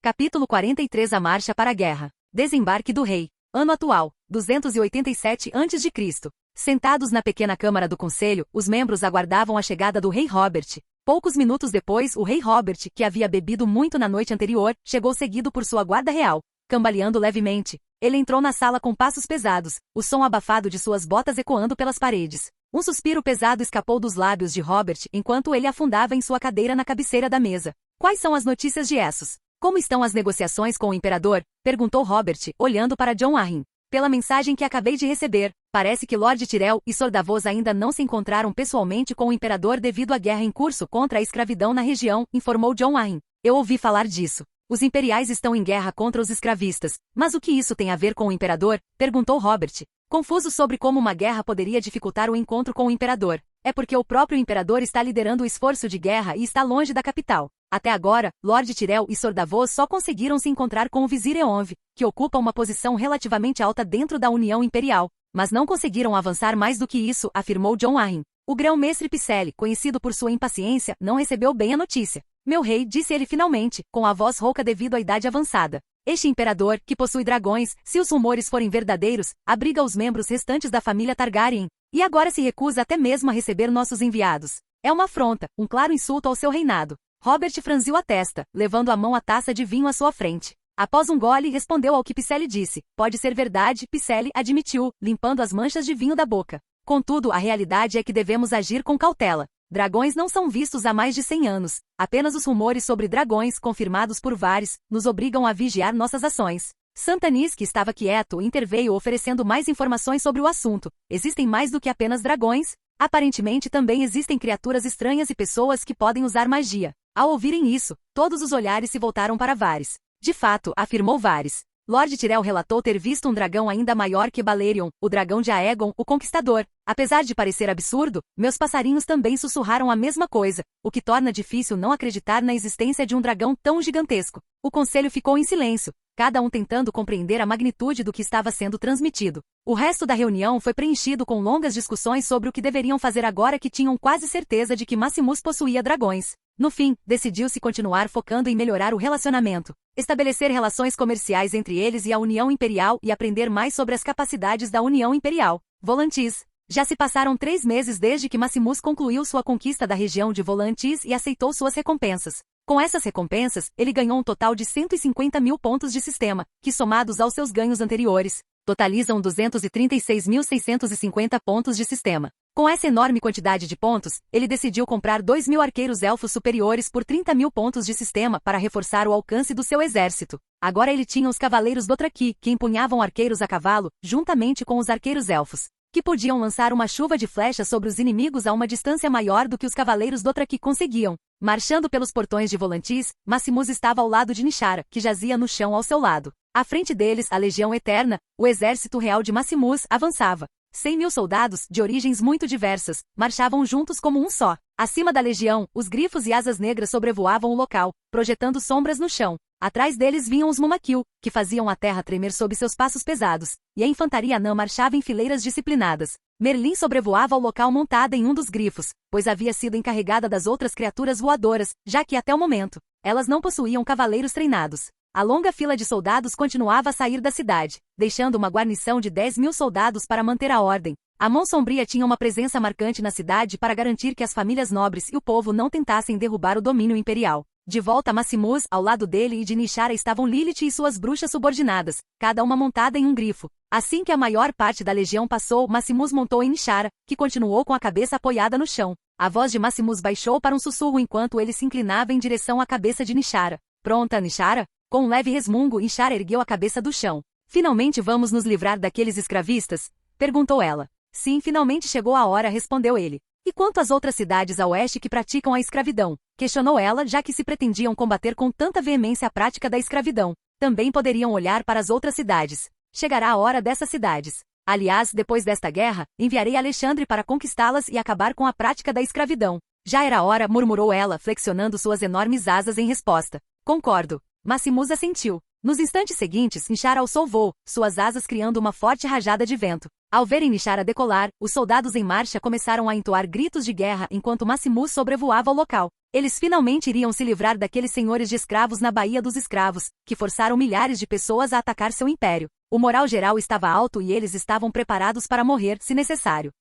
Capítulo 43 A Marcha para a Guerra. Desembarque do Rei. Ano atual, 287 a.C. Sentados na pequena câmara do conselho, os membros aguardavam a chegada do rei Robert. Poucos minutos depois, o rei Robert, que havia bebido muito na noite anterior, chegou seguido por sua guarda real. Cambaleando levemente, ele entrou na sala com passos pesados, o som abafado de suas botas ecoando pelas paredes. Um suspiro pesado escapou dos lábios de Robert enquanto ele afundava em sua cadeira na cabeceira da mesa. Quais são as notícias de Essos? Como estão as negociações com o imperador? Perguntou Robert, olhando para John Arryn. Pela mensagem que acabei de receber, parece que Lord Tyrell e Sor Davos ainda não se encontraram pessoalmente com o imperador devido à guerra em curso contra a escravidão na região, informou John Arryn. Eu ouvi falar disso. Os imperiais estão em guerra contra os escravistas. Mas o que isso tem a ver com o imperador? Perguntou Robert, confuso sobre como uma guerra poderia dificultar o encontro com o imperador. É porque o próprio imperador está liderando o esforço de guerra e está longe da capital. Até agora, Lord Tyrell e Sor Davos só conseguiram se encontrar com o Vizir Eonv, que ocupa uma posição relativamente alta dentro da União Imperial, mas não conseguiram avançar mais do que isso, afirmou John Arryn. O grão-mestre Picelli, conhecido por sua impaciência, não recebeu bem a notícia. Meu rei, disse ele finalmente, com a voz rouca devido à idade avançada. Este imperador, que possui dragões, se os rumores forem verdadeiros, abriga os membros restantes da família Targaryen, e agora se recusa até mesmo a receber nossos enviados. É uma afronta, um claro insulto ao seu reinado. Robert franziu a testa, levando a mão à taça de vinho à sua frente. Após um gole, respondeu ao que Picelli disse. Pode ser verdade, Picelli admitiu, limpando as manchas de vinho da boca. Contudo, a realidade é que devemos agir com cautela. Dragões não são vistos há mais de 100 anos. Apenas os rumores sobre dragões, confirmados por Varys, nos obrigam a vigiar nossas ações. Santanis, que estava quieto, interveio oferecendo mais informações sobre o assunto. Existem mais do que apenas dragões? Aparentemente também existem criaturas estranhas e pessoas que podem usar magia. Ao ouvirem isso, todos os olhares se voltaram para Varys. De fato, afirmou Varys. Lord Tyrell relatou ter visto um dragão ainda maior que Balerion, o dragão de Aegon, o Conquistador. Apesar de parecer absurdo, meus passarinhos também sussurraram a mesma coisa, o que torna difícil não acreditar na existência de um dragão tão gigantesco. O conselho ficou em silêncio, cada um tentando compreender a magnitude do que estava sendo transmitido. O resto da reunião foi preenchido com longas discussões sobre o que deveriam fazer agora que tinham quase certeza de que Maximus possuía dragões. No fim, decidiu-se continuar focando em melhorar o relacionamento, estabelecer relações comerciais entre eles e a União Imperial e aprender mais sobre as capacidades da União Imperial. Volantis. Já se passaram 3 meses desde que Maximus concluiu sua conquista da região de Volantis e aceitou suas recompensas. Com essas recompensas, ele ganhou um total de 150 mil pontos de sistema, que somados aos seus ganhos anteriores, totalizam 236.650 pontos de sistema. Com essa enorme quantidade de pontos, ele decidiu comprar 2.000 arqueiros elfos superiores por 30 mil pontos de sistema para reforçar o alcance do seu exército. Agora ele tinha os cavaleiros Dothraki, que empunhavam arqueiros a cavalo, juntamente com os arqueiros elfos, que podiam lançar uma chuva de flechas sobre os inimigos a uma distância maior do que os cavaleiros Dothraki conseguiam. Marchando pelos portões de Volantis, Maximus estava ao lado de Nishara, que jazia no chão ao seu lado. À frente deles, a Legião Eterna, o exército real de Maximus, avançava. 100 mil soldados, de origens muito diversas, marchavam juntos como um só. Acima da legião, os grifos e asas negras sobrevoavam o local, projetando sombras no chão. Atrás deles vinham os Mumakil, que faziam a terra tremer sob seus passos pesados, e a infantaria anã marchava em fileiras disciplinadas. Merlin sobrevoava o local montada em um dos grifos, pois havia sido encarregada das outras criaturas voadoras, já que até o momento, elas não possuíam cavaleiros treinados. A longa fila de soldados continuava a sair da cidade, deixando uma guarnição de 10 mil soldados para manter a ordem. A Mão Sombria tinha uma presença marcante na cidade para garantir que as famílias nobres e o povo não tentassem derrubar o domínio imperial. De volta a Maximus, ao lado dele e de Nishara estavam Lilith e suas bruxas subordinadas, cada uma montada em um grifo. Assim que a maior parte da legião passou, Maximus montou em Nishara, que continuou com a cabeça apoiada no chão. A voz de Maximus baixou para um sussurro enquanto ele se inclinava em direção à cabeça de Nishara. Pronta, Nishara? Com um leve resmungo, Nishara ergueu a cabeça do chão. Finalmente vamos nos livrar daqueles escravistas? Perguntou ela. Sim, finalmente chegou a hora, respondeu ele. E quanto às outras cidades a oeste que praticam a escravidão? Questionou ela, já que se pretendiam combater com tanta veemência a prática da escravidão. Também poderiam olhar para as outras cidades. Chegará a hora dessas cidades. Aliás, depois desta guerra, enviarei Alexandre para conquistá-las e acabar com a prática da escravidão. Já era hora, murmurou ela, flexionando suas enormes asas em resposta. Concordo. Maximus assentiu. Nos instantes seguintes, Nishara alçou voo, suas asas criando uma forte rajada de vento. Ao verem Nishara decolar, os soldados em marcha começaram a entoar gritos de guerra enquanto Maximus sobrevoava o local. Eles finalmente iriam se livrar daqueles senhores de escravos na Baía dos Escravos, que forçaram milhares de pessoas a atacar seu império. O moral geral estava alto e eles estavam preparados para morrer, se necessário.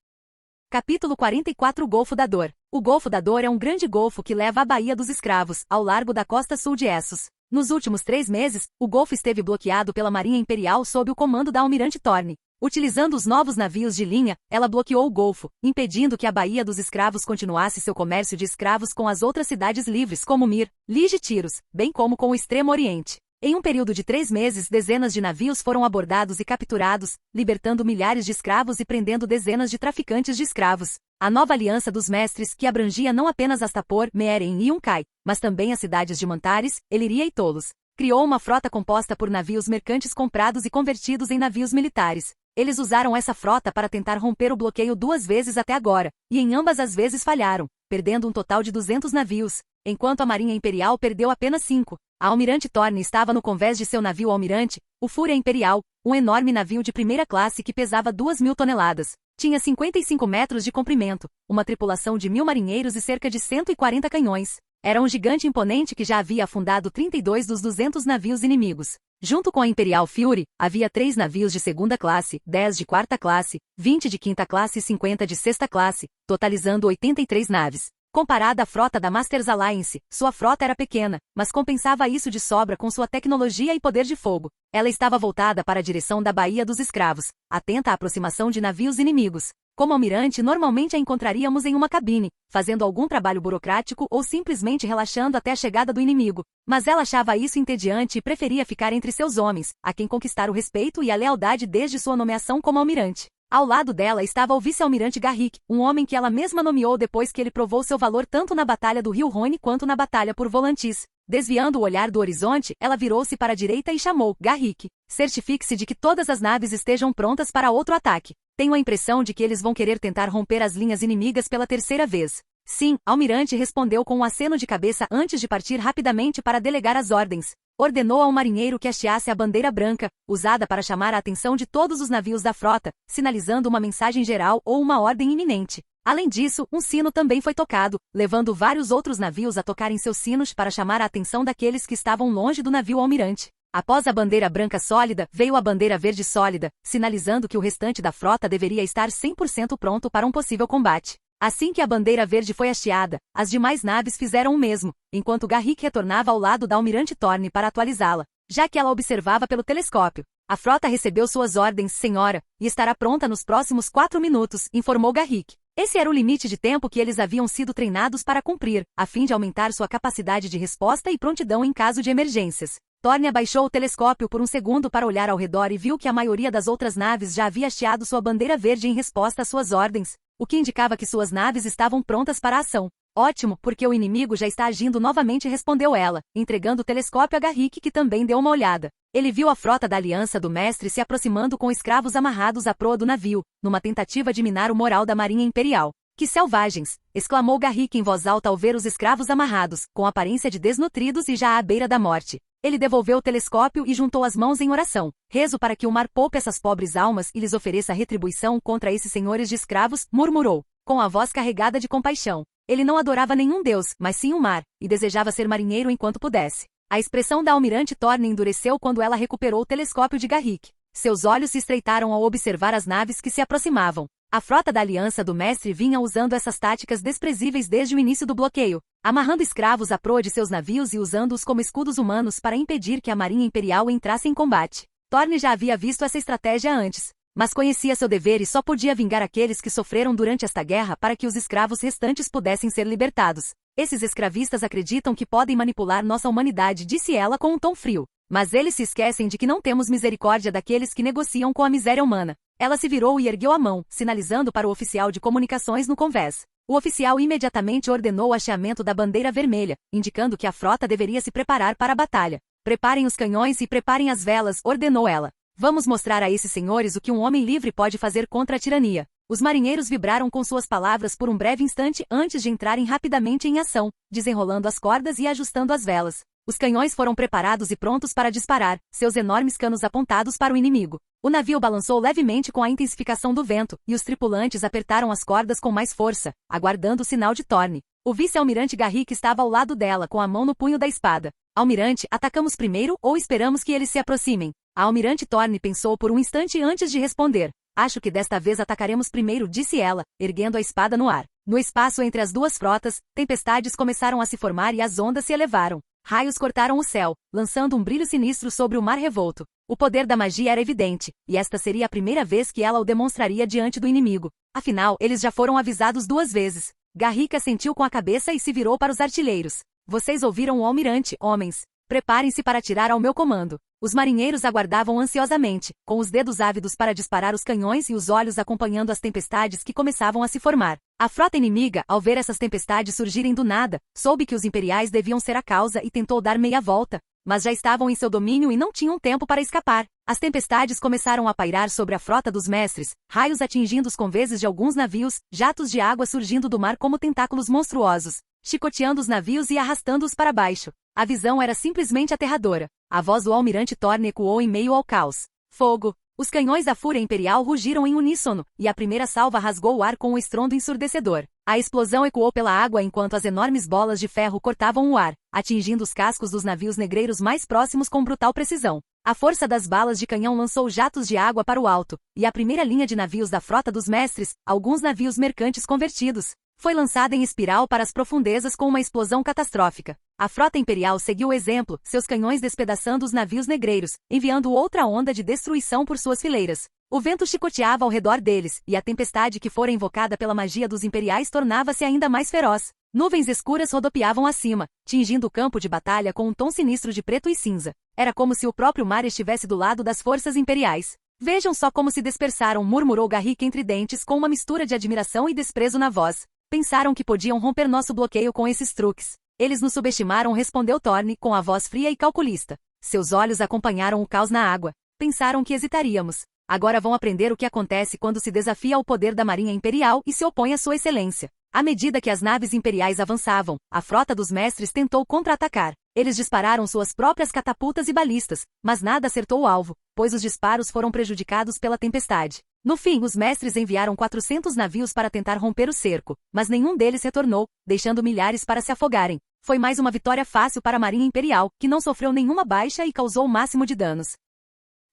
Capítulo 44 Golfo da Dor. O Golfo da Dor é um grande golfo que leva à Baía dos Escravos, ao largo da costa sul de Essos. Nos últimos 3 meses, o golfo esteve bloqueado pela Marinha Imperial sob o comando da Almirante Thorne. Utilizando os novos navios de linha, ela bloqueou o golfo, impedindo que a Baía dos Escravos continuasse seu comércio de escravos com as outras cidades livres como Mir, Lige e Tiros, bem como com o Extremo Oriente. Em um período de 3 meses, dezenas de navios foram abordados e capturados, libertando milhares de escravos e prendendo dezenas de traficantes de escravos. A nova Aliança dos Mestres, que abrangia não apenas Astapor, Meeren e Yunkai, mas também as cidades de Mantares, Eliria e Tolos, criou uma frota composta por navios mercantes comprados e convertidos em navios militares. Eles usaram essa frota para tentar romper o bloqueio 2 vezes até agora, e em ambas as vezes falharam, perdendo um total de 200 navios, enquanto a Marinha Imperial perdeu apenas 5. A Almirante Thorne estava no convés de seu navio Almirante, o Fúria Imperial, um enorme navio de primeira classe que pesava 2.000 toneladas. Tinha 55 metros de comprimento, uma tripulação de 1.000 marinheiros e cerca de 140 canhões. Era um gigante imponente que já havia afundado 32 dos 200 navios inimigos. Junto com a Imperial Fury, havia 3 navios de segunda classe, 10 de quarta classe, 20 de quinta classe e 50 de sexta classe, totalizando 83 naves. Comparada à frota da Masters Alliance, sua frota era pequena, mas compensava isso de sobra com sua tecnologia e poder de fogo. Ela estava voltada para a direção da Baía dos Escravos, atenta à aproximação de navios inimigos. Como almirante, normalmente a encontraríamos em uma cabine, fazendo algum trabalho burocrático ou simplesmente relaxando até a chegada do inimigo. Mas ela achava isso entediante e preferia ficar entre seus homens, a quem conquistar o respeito e a lealdade desde sua nomeação como almirante. Ao lado dela estava o vice-almirante Garrick, um homem que ela mesma nomeou depois que ele provou seu valor tanto na batalha do rio Rhône quanto na batalha por Volantis. Desviando o olhar do horizonte, ela virou-se para a direita e chamou: Garrick, certifique-se de que todas as naves estejam prontas para outro ataque. Tenho a impressão de que eles vão querer tentar romper as linhas inimigas pela terceira vez. Sim, almirante respondeu com um aceno de cabeça antes de partir rapidamente para delegar as ordens. Ordenou ao marinheiro que hasteasse a bandeira branca, usada para chamar a atenção de todos os navios da frota, sinalizando uma mensagem geral ou uma ordem iminente. Além disso, um sino também foi tocado, levando vários outros navios a tocarem seus sinos para chamar a atenção daqueles que estavam longe do navio almirante. Após a bandeira branca sólida, veio a bandeira verde sólida, sinalizando que o restante da frota deveria estar 100% pronto para um possível combate. Assim que a bandeira verde foi hasteada, as demais naves fizeram o mesmo, enquanto Garrick retornava ao lado da almirante Thorne para atualizá-la, já que ela observava pelo telescópio. A frota recebeu suas ordens, senhora, e estará pronta nos próximos 4 minutos, informou Garrick. Esse era o limite de tempo que eles haviam sido treinados para cumprir, a fim de aumentar sua capacidade de resposta e prontidão em caso de emergências. Thorne abaixou o telescópio por um segundo para olhar ao redor e viu que a maioria das outras naves já havia hasteado sua bandeira verde em resposta às suas ordens, o que indicava que suas naves estavam prontas para a ação. Ótimo, porque o inimigo já está agindo novamente, respondeu ela, entregando o telescópio a Garrick, que também deu uma olhada. Ele viu a frota da Aliança do Mestre se aproximando com escravos amarrados à proa do navio, numa tentativa de minar o moral da Marinha Imperial. Que selvagens! Exclamou Garrick em voz alta ao ver os escravos amarrados, com aparência de desnutridos e já à beira da morte. Ele devolveu o telescópio e juntou as mãos em oração. Rezo para que o mar poupe essas pobres almas e lhes ofereça retribuição contra esses senhores de escravos, murmurou, com a voz carregada de compaixão. Ele não adorava nenhum deus, mas sim o mar, e desejava ser marinheiro enquanto pudesse. A expressão da almirante Thorne endureceu quando ela recuperou o telescópio de Garrick. Seus olhos se estreitaram ao observar as naves que se aproximavam. A frota da Aliança do Mestre vinha usando essas táticas desprezíveis desde o início do bloqueio, amarrando escravos à proa de seus navios e usando-os como escudos humanos para impedir que a Marinha Imperial entrasse em combate. Thorne já havia visto essa estratégia antes, mas conhecia seu dever e só podia vingar aqueles que sofreram durante esta guerra para que os escravos restantes pudessem ser libertados. Esses escravistas acreditam que podem manipular nossa humanidade, disse ela com um tom frio. Mas eles se esquecem de que não temos misericórdia daqueles que negociam com a miséria humana. Ela se virou e ergueu a mão, sinalizando para o oficial de comunicações no convés. O oficial imediatamente ordenou o hasteamento da bandeira vermelha, indicando que a frota deveria se preparar para a batalha. Preparem os canhões e preparem as velas, ordenou ela. Vamos mostrar a esses senhores o que um homem livre pode fazer contra a tirania. Os marinheiros vibraram com suas palavras por um breve instante antes de entrarem rapidamente em ação, desenrolando as cordas e ajustando as velas. Os canhões foram preparados e prontos para disparar, seus enormes canos apontados para o inimigo. O navio balançou levemente com a intensificação do vento, e os tripulantes apertaram as cordas com mais força, aguardando o sinal de Thorne. O vice-almirante Garrick estava ao lado dela, com a mão no punho da espada. Almirante, atacamos primeiro ou esperamos que eles se aproximem? A almirante Thorne pensou por um instante antes de responder. Acho que desta vez atacaremos primeiro, disse ela, erguendo a espada no ar. No espaço entre as duas frotas, tempestades começaram a se formar e as ondas se elevaram. Raios cortaram o céu, lançando um brilho sinistro sobre o mar revolto. O poder da magia era evidente, e esta seria a primeira vez que ela o demonstraria diante do inimigo. Afinal, eles já foram avisados 2 vezes. Garrick assentiu com a cabeça e se virou para os artilheiros. Vocês ouviram o almirante, homens. Preparem-se para atirar ao meu comando. Os marinheiros aguardavam ansiosamente, com os dedos ávidos para disparar os canhões e os olhos acompanhando as tempestades que começavam a se formar. A frota inimiga, ao ver essas tempestades surgirem do nada, soube que os imperiais deviam ser a causa e tentou dar meia volta, mas já estavam em seu domínio e não tinham tempo para escapar. As tempestades começaram a pairar sobre a frota dos mestres, raios atingindo os conveses de alguns navios, jatos de água surgindo do mar como tentáculos monstruosos, chicoteando os navios e arrastando-os para baixo. A visão era simplesmente aterradora. A voz do almirante Thorne ecoou em meio ao caos. Fogo! Os canhões da Fúria Imperial rugiram em uníssono, e a primeira salva rasgou o ar com um estrondo ensurdecedor. A explosão ecoou pela água enquanto as enormes bolas de ferro cortavam o ar, atingindo os cascos dos navios negreiros mais próximos com brutal precisão. A força das balas de canhão lançou jatos de água para o alto, e a primeira linha de navios da frota dos mestres, alguns navios mercantes convertidos, foi lançada em espiral para as profundezas com uma explosão catastrófica. A frota imperial seguiu o exemplo, seus canhões despedaçando os navios negreiros, enviando outra onda de destruição por suas fileiras. O vento chicoteava ao redor deles, e a tempestade que fora invocada pela magia dos imperiais tornava-se ainda mais feroz. Nuvens escuras rodopiavam acima, tingindo o campo de batalha com um tom sinistro de preto e cinza. Era como se o próprio mar estivesse do lado das forças imperiais. Vejam só como se dispersaram, murmurou Garrick entre dentes com uma mistura de admiração e desprezo na voz. Pensaram que podiam romper nosso bloqueio com esses truques. Eles nos subestimaram, respondeu Thorne com a voz fria e calculista. Seus olhos acompanharam o caos na água. Pensaram que hesitaríamos. Agora vão aprender o que acontece quando se desafia ao poder da Marinha Imperial e se opõe à sua excelência. À medida que as naves imperiais avançavam, a frota dos mestres tentou contra-atacar. Eles dispararam suas próprias catapultas e balistas, mas nada acertou o alvo, pois os disparos foram prejudicados pela tempestade. No fim, os mestres enviaram 400 navios para tentar romper o cerco, mas nenhum deles retornou, deixando milhares para se afogarem. Foi mais uma vitória fácil para a Marinha Imperial, que não sofreu nenhuma baixa e causou o máximo de danos.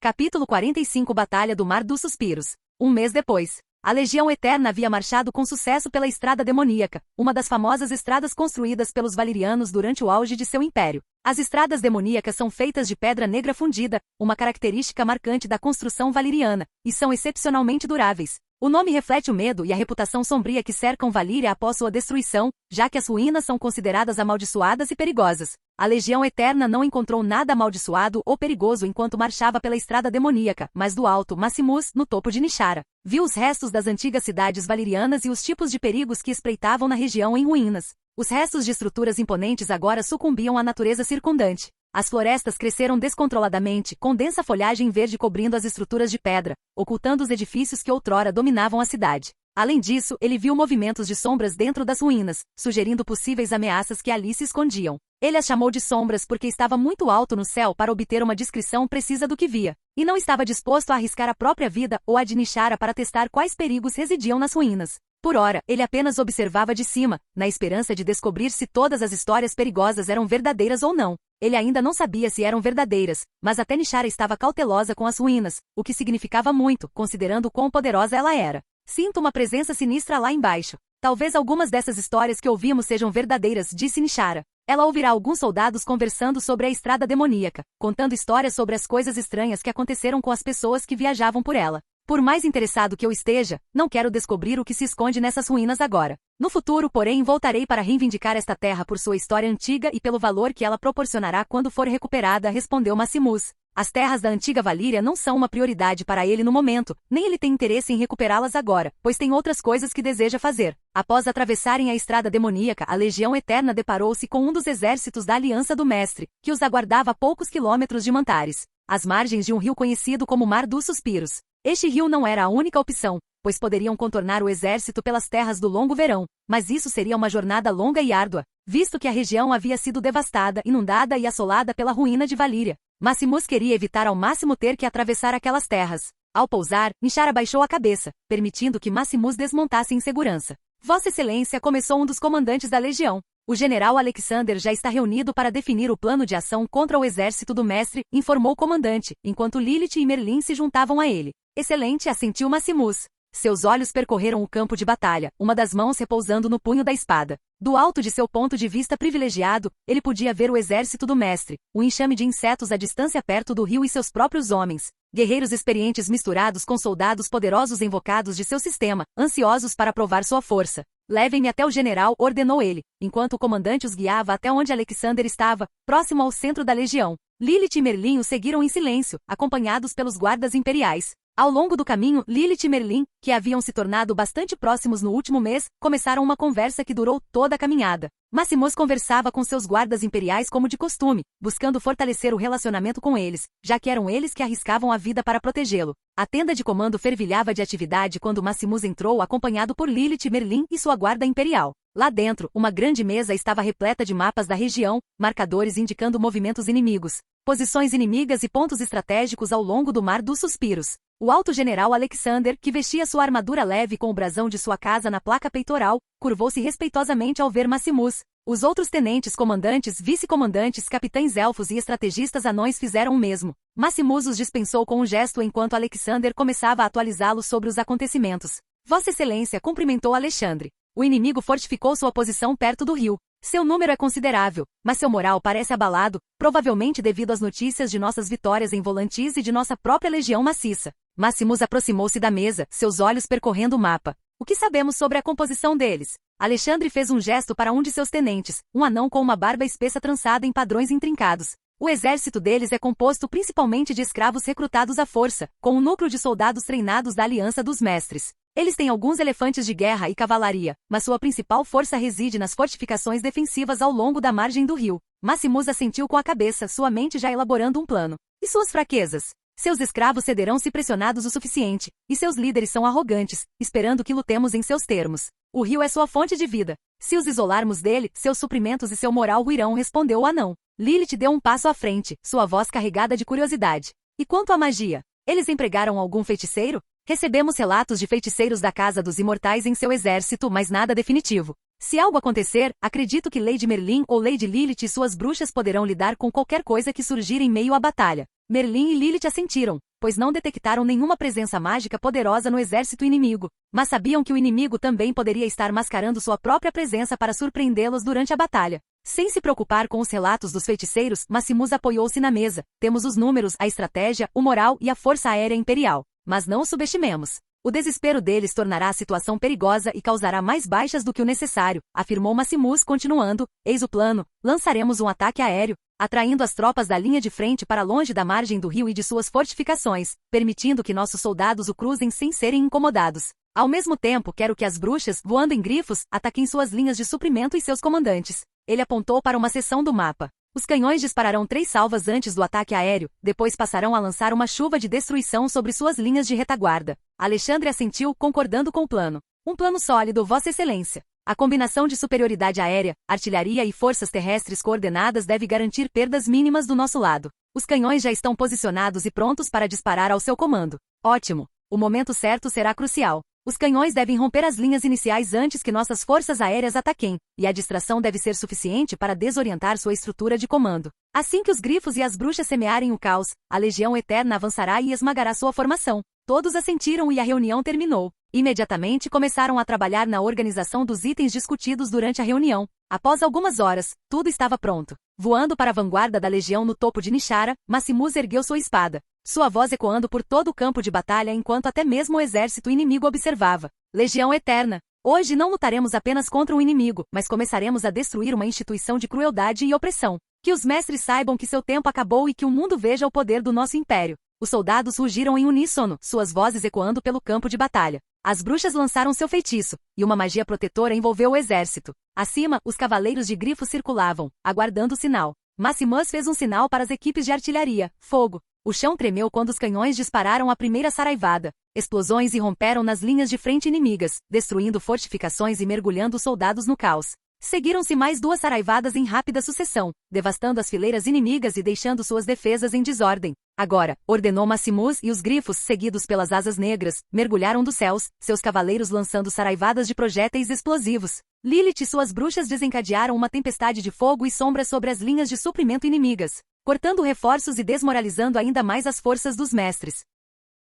Capítulo 45 Batalha do Mar dos Suspiros. Um mês depois, a Legião Eterna havia marchado com sucesso pela Estrada Demoníaca, uma das famosas estradas construídas pelos valirianos durante o auge de seu império. As estradas demoníacas são feitas de pedra negra fundida, uma característica marcante da construção valiriana, e são excepcionalmente duráveis. O nome reflete o medo e a reputação sombria que cercam Valíria após sua destruição, já que as ruínas são consideradas amaldiçoadas e perigosas. A Legião Eterna não encontrou nada amaldiçoado ou perigoso enquanto marchava pela Estrada Demoníaca, mas do alto Maximus, no topo de Nishara, viu os restos das antigas cidades valirianas e os tipos de perigos que espreitavam na região em ruínas. Os restos de estruturas imponentes agora sucumbiam à natureza circundante. As florestas cresceram descontroladamente, com densa folhagem verde cobrindo as estruturas de pedra, ocultando os edifícios que outrora dominavam a cidade. Além disso, ele viu movimentos de sombras dentro das ruínas, sugerindo possíveis ameaças que ali se escondiam. Ele as chamou de sombras porque estava muito alto no céu para obter uma descrição precisa do que via, e não estava disposto a arriscar a própria vida ou a de Nishara para testar quais perigos residiam nas ruínas. Por ora, ele apenas observava de cima, na esperança de descobrir se todas as histórias perigosas eram verdadeiras ou não. Ele ainda não sabia se eram verdadeiras, mas até Nishara estava cautelosa com as ruínas, o que significava muito, considerando quão poderosa ela era. Sinto uma presença sinistra lá embaixo. Talvez algumas dessas histórias que ouvimos sejam verdadeiras, disse Nishara. Ela ouvirá alguns soldados conversando sobre a estrada demoníaca, contando histórias sobre as coisas estranhas que aconteceram com as pessoas que viajavam por ela. Por mais interessado que eu esteja, não quero descobrir o que se esconde nessas ruínas agora. No futuro, porém, voltarei para reivindicar esta terra por sua história antiga e pelo valor que ela proporcionará quando for recuperada, respondeu Maximus. As terras da antiga Valíria não são uma prioridade para ele no momento, nem ele tem interesse em recuperá-las agora, pois tem outras coisas que deseja fazer. Após atravessarem a estrada demoníaca, a Legião Eterna deparou-se com um dos exércitos da Aliança do Mestre, que os aguardava a poucos quilômetros de Mantares, às margens de um rio conhecido como Mar dos Suspiros. Este rio não era a única opção, pois poderiam contornar o exército pelas terras do Longo Verão, mas isso seria uma jornada longa e árdua, visto que a região havia sido devastada, inundada e assolada pela ruína de Valíria. Maximus queria evitar ao máximo ter que atravessar aquelas terras. Ao pousar, Nishara baixou a cabeça, permitindo que Maximus desmontasse em segurança. Vossa Excelência, começou um dos comandantes da legião. O general Alexander já está reunido para definir o plano de ação contra o exército do mestre, informou o comandante, enquanto Lilith e Merlin se juntavam a ele. Excelente, assentiu Maximus. Seus olhos percorreram o campo de batalha, uma das mãos repousando no punho da espada. Do alto de seu ponto de vista privilegiado, ele podia ver o exército do mestre, o enxame de insetos à distância perto do rio e seus próprios homens. Guerreiros experientes misturados com soldados poderosos invocados de seu sistema, ansiosos para provar sua força. Levem-me até o general, ordenou ele, enquanto o comandante os guiava até onde Alexander estava, próximo ao centro da legião. Lilith e Merlin o seguiram em silêncio, acompanhados pelos guardas imperiais. Ao longo do caminho, Lilith e Merlin, que haviam se tornado bastante próximos no último mês, começaram uma conversa que durou toda a caminhada. Maximus conversava com seus guardas imperiais como de costume, buscando fortalecer o relacionamento com eles, já que eram eles que arriscavam a vida para protegê-lo. A tenda de comando fervilhava de atividade quando Maximus entrou acompanhado por Lilith, Merlin e sua guarda imperial. Lá dentro, uma grande mesa estava repleta de mapas da região, marcadores indicando movimentos inimigos, posições inimigas e pontos estratégicos ao longo do Mar dos Suspiros. O alto general Alexander, que vestia sua armadura leve com o brasão de sua casa na placa peitoral, curvou-se respeitosamente ao ver Maximus. Os outros tenentes, comandantes, vice-comandantes, capitães elfos e estrategistas anões fizeram o mesmo. Maximus os dispensou com um gesto enquanto Alexander começava a atualizá-los sobre os acontecimentos. Vossa Excelência, cumprimentou Alexandre. O inimigo fortificou sua posição perto do rio. Seu número é considerável, mas seu moral parece abalado, provavelmente devido às notícias de nossas vitórias em Volantis e de nossa própria legião maciça. Maximus aproximou-se da mesa, seus olhos percorrendo o mapa. O que sabemos sobre a composição deles? Alexandre fez um gesto para um de seus tenentes, um anão com uma barba espessa trançada em padrões intrincados. O exército deles é composto principalmente de escravos recrutados à força, com um núcleo de soldados treinados da Aliança dos Mestres. Eles têm alguns elefantes de guerra e cavalaria, mas sua principal força reside nas fortificações defensivas ao longo da margem do rio. Maximus assentiu com a cabeça, sua mente já elaborando um plano. E suas fraquezas? Seus escravos cederão se pressionados o suficiente, e seus líderes são arrogantes, esperando que lutemos em seus termos. O rio é sua fonte de vida. Se os isolarmos dele, seus suprimentos e seu moral ruirão, respondeu o anão. Lilith deu um passo à frente, sua voz carregada de curiosidade. E quanto à magia? Eles empregaram algum feiticeiro? Recebemos relatos de feiticeiros da Casa dos Imortais em seu exército, mas nada definitivo. Se algo acontecer, acredito que Lady Merlin ou Lady Lilith e suas bruxas poderão lidar com qualquer coisa que surgir em meio à batalha. Merlin e Lilith assentiram, pois não detectaram nenhuma presença mágica poderosa no exército inimigo, mas sabiam que o inimigo também poderia estar mascarando sua própria presença para surpreendê-los durante a batalha. Sem se preocupar com os relatos dos feiticeiros, Maximus apoiou-se na mesa. Temos os números, a estratégia, o moral e a força aérea imperial. Mas não os subestimemos. O desespero deles tornará a situação perigosa e causará mais baixas do que o necessário, afirmou Maximus, continuando. Eis o plano: lançaremos um ataque aéreo, atraindo as tropas da linha de frente para longe da margem do rio e de suas fortificações, permitindo que nossos soldados o cruzem sem serem incomodados. Ao mesmo tempo, quero que as bruxas, voando em grifos, ataquem suas linhas de suprimento e seus comandantes. Ele apontou para uma seção do mapa. Os canhões dispararão 3 salvas antes do ataque aéreo, depois passarão a lançar uma chuva de destruição sobre suas linhas de retaguarda. Alexandre assentiu, concordando com o plano. Um plano sólido, Vossa Excelência. A combinação de superioridade aérea, artilharia e forças terrestres coordenadas deve garantir perdas mínimas do nosso lado. Os canhões já estão posicionados e prontos para disparar ao seu comando. Ótimo. O momento certo será crucial. Os canhões devem romper as linhas iniciais antes que nossas forças aéreas ataquem, e a distração deve ser suficiente para desorientar sua estrutura de comando. Assim que os grifos e as bruxas semearem o caos, a Legião Eterna avançará e esmagará sua formação. Todos assentiram e a reunião terminou. Imediatamente começaram a trabalhar na organização dos itens discutidos durante a reunião. Após algumas horas, tudo estava pronto. Voando para a vanguarda da legião no topo de Nishara, Maximus ergueu sua espada, sua voz ecoando por todo o campo de batalha enquanto até mesmo o exército inimigo observava. Legião Eterna. Hoje não lutaremos apenas contra um inimigo, mas começaremos a destruir uma instituição de crueldade e opressão. Que os mestres saibam que seu tempo acabou e que o mundo veja o poder do nosso império. Os soldados rugiram em uníssono, suas vozes ecoando pelo campo de batalha. As bruxas lançaram seu feitiço, e uma magia protetora envolveu o exército. Acima, os cavaleiros de grifo circulavam, aguardando o sinal. Maximus fez um sinal para as equipes de artilharia. Fogo. O chão tremeu quando os canhões dispararam a primeira saraivada. Explosões irromperam nas linhas de frente inimigas, destruindo fortificações e mergulhando soldados no caos. Seguiram-se mais 2 saraivadas em rápida sucessão, devastando as fileiras inimigas e deixando suas defesas em desordem. Agora, ordenou Maximus, e os grifos, seguidos pelas asas negras, mergulharam dos céus, seus cavaleiros lançando saraivadas de projéteis explosivos. Lilith e suas bruxas desencadearam uma tempestade de fogo e sombras sobre as linhas de suprimento inimigas, cortando reforços e desmoralizando ainda mais as forças dos mestres.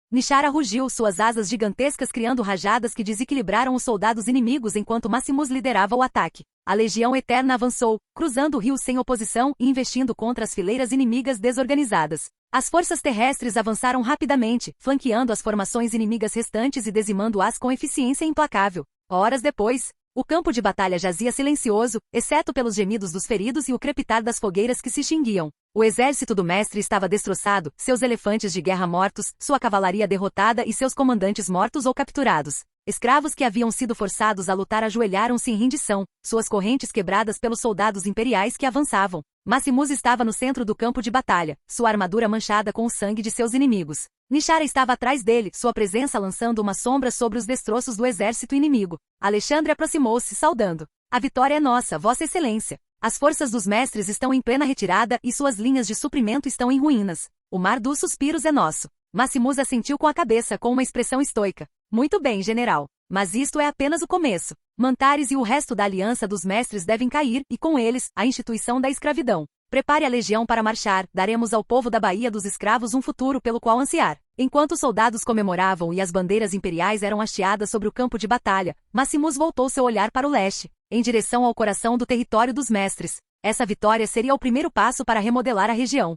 Nishara rugiu, suas asas gigantescas criando rajadas que desequilibraram os soldados inimigos enquanto Maximus liderava o ataque. A Legião Eterna avançou, cruzando o rio sem oposição e investindo contra as fileiras inimigas desorganizadas. As forças terrestres avançaram rapidamente, flanqueando as formações inimigas restantes e dizimando-as com eficiência implacável. Horas depois, o campo de batalha jazia silencioso, exceto pelos gemidos dos feridos e o crepitar das fogueiras que se extinguiam. O exército do mestre estava destroçado, seus elefantes de guerra mortos, sua cavalaria derrotada e seus comandantes mortos ou capturados. Escravos que haviam sido forçados a lutar ajoelharam-se em rendição, suas correntes quebradas pelos soldados imperiais que avançavam. Maximus estava no centro do campo de batalha, sua armadura manchada com o sangue de seus inimigos. Nishara estava atrás dele, sua presença lançando uma sombra sobre os destroços do exército inimigo. Alexandre aproximou-se, saudando. A vitória é nossa, Vossa Excelência. As forças dos mestres estão em plena retirada e suas linhas de suprimento estão em ruínas. O mar dos suspiros é nosso. Maximus assentiu com a cabeça com uma expressão estoica. Muito bem, general. Mas isto é apenas o começo. Mantares e o resto da aliança dos mestres devem cair, e com eles, a instituição da escravidão. Prepare a legião para marchar, daremos ao povo da Baía dos Escravos um futuro pelo qual ansiar. Enquanto os soldados comemoravam e as bandeiras imperiais eram hasteadas sobre o campo de batalha, Maximus voltou seu olhar para o leste, em direção ao coração do território dos mestres. Essa vitória seria o primeiro passo para remodelar a região.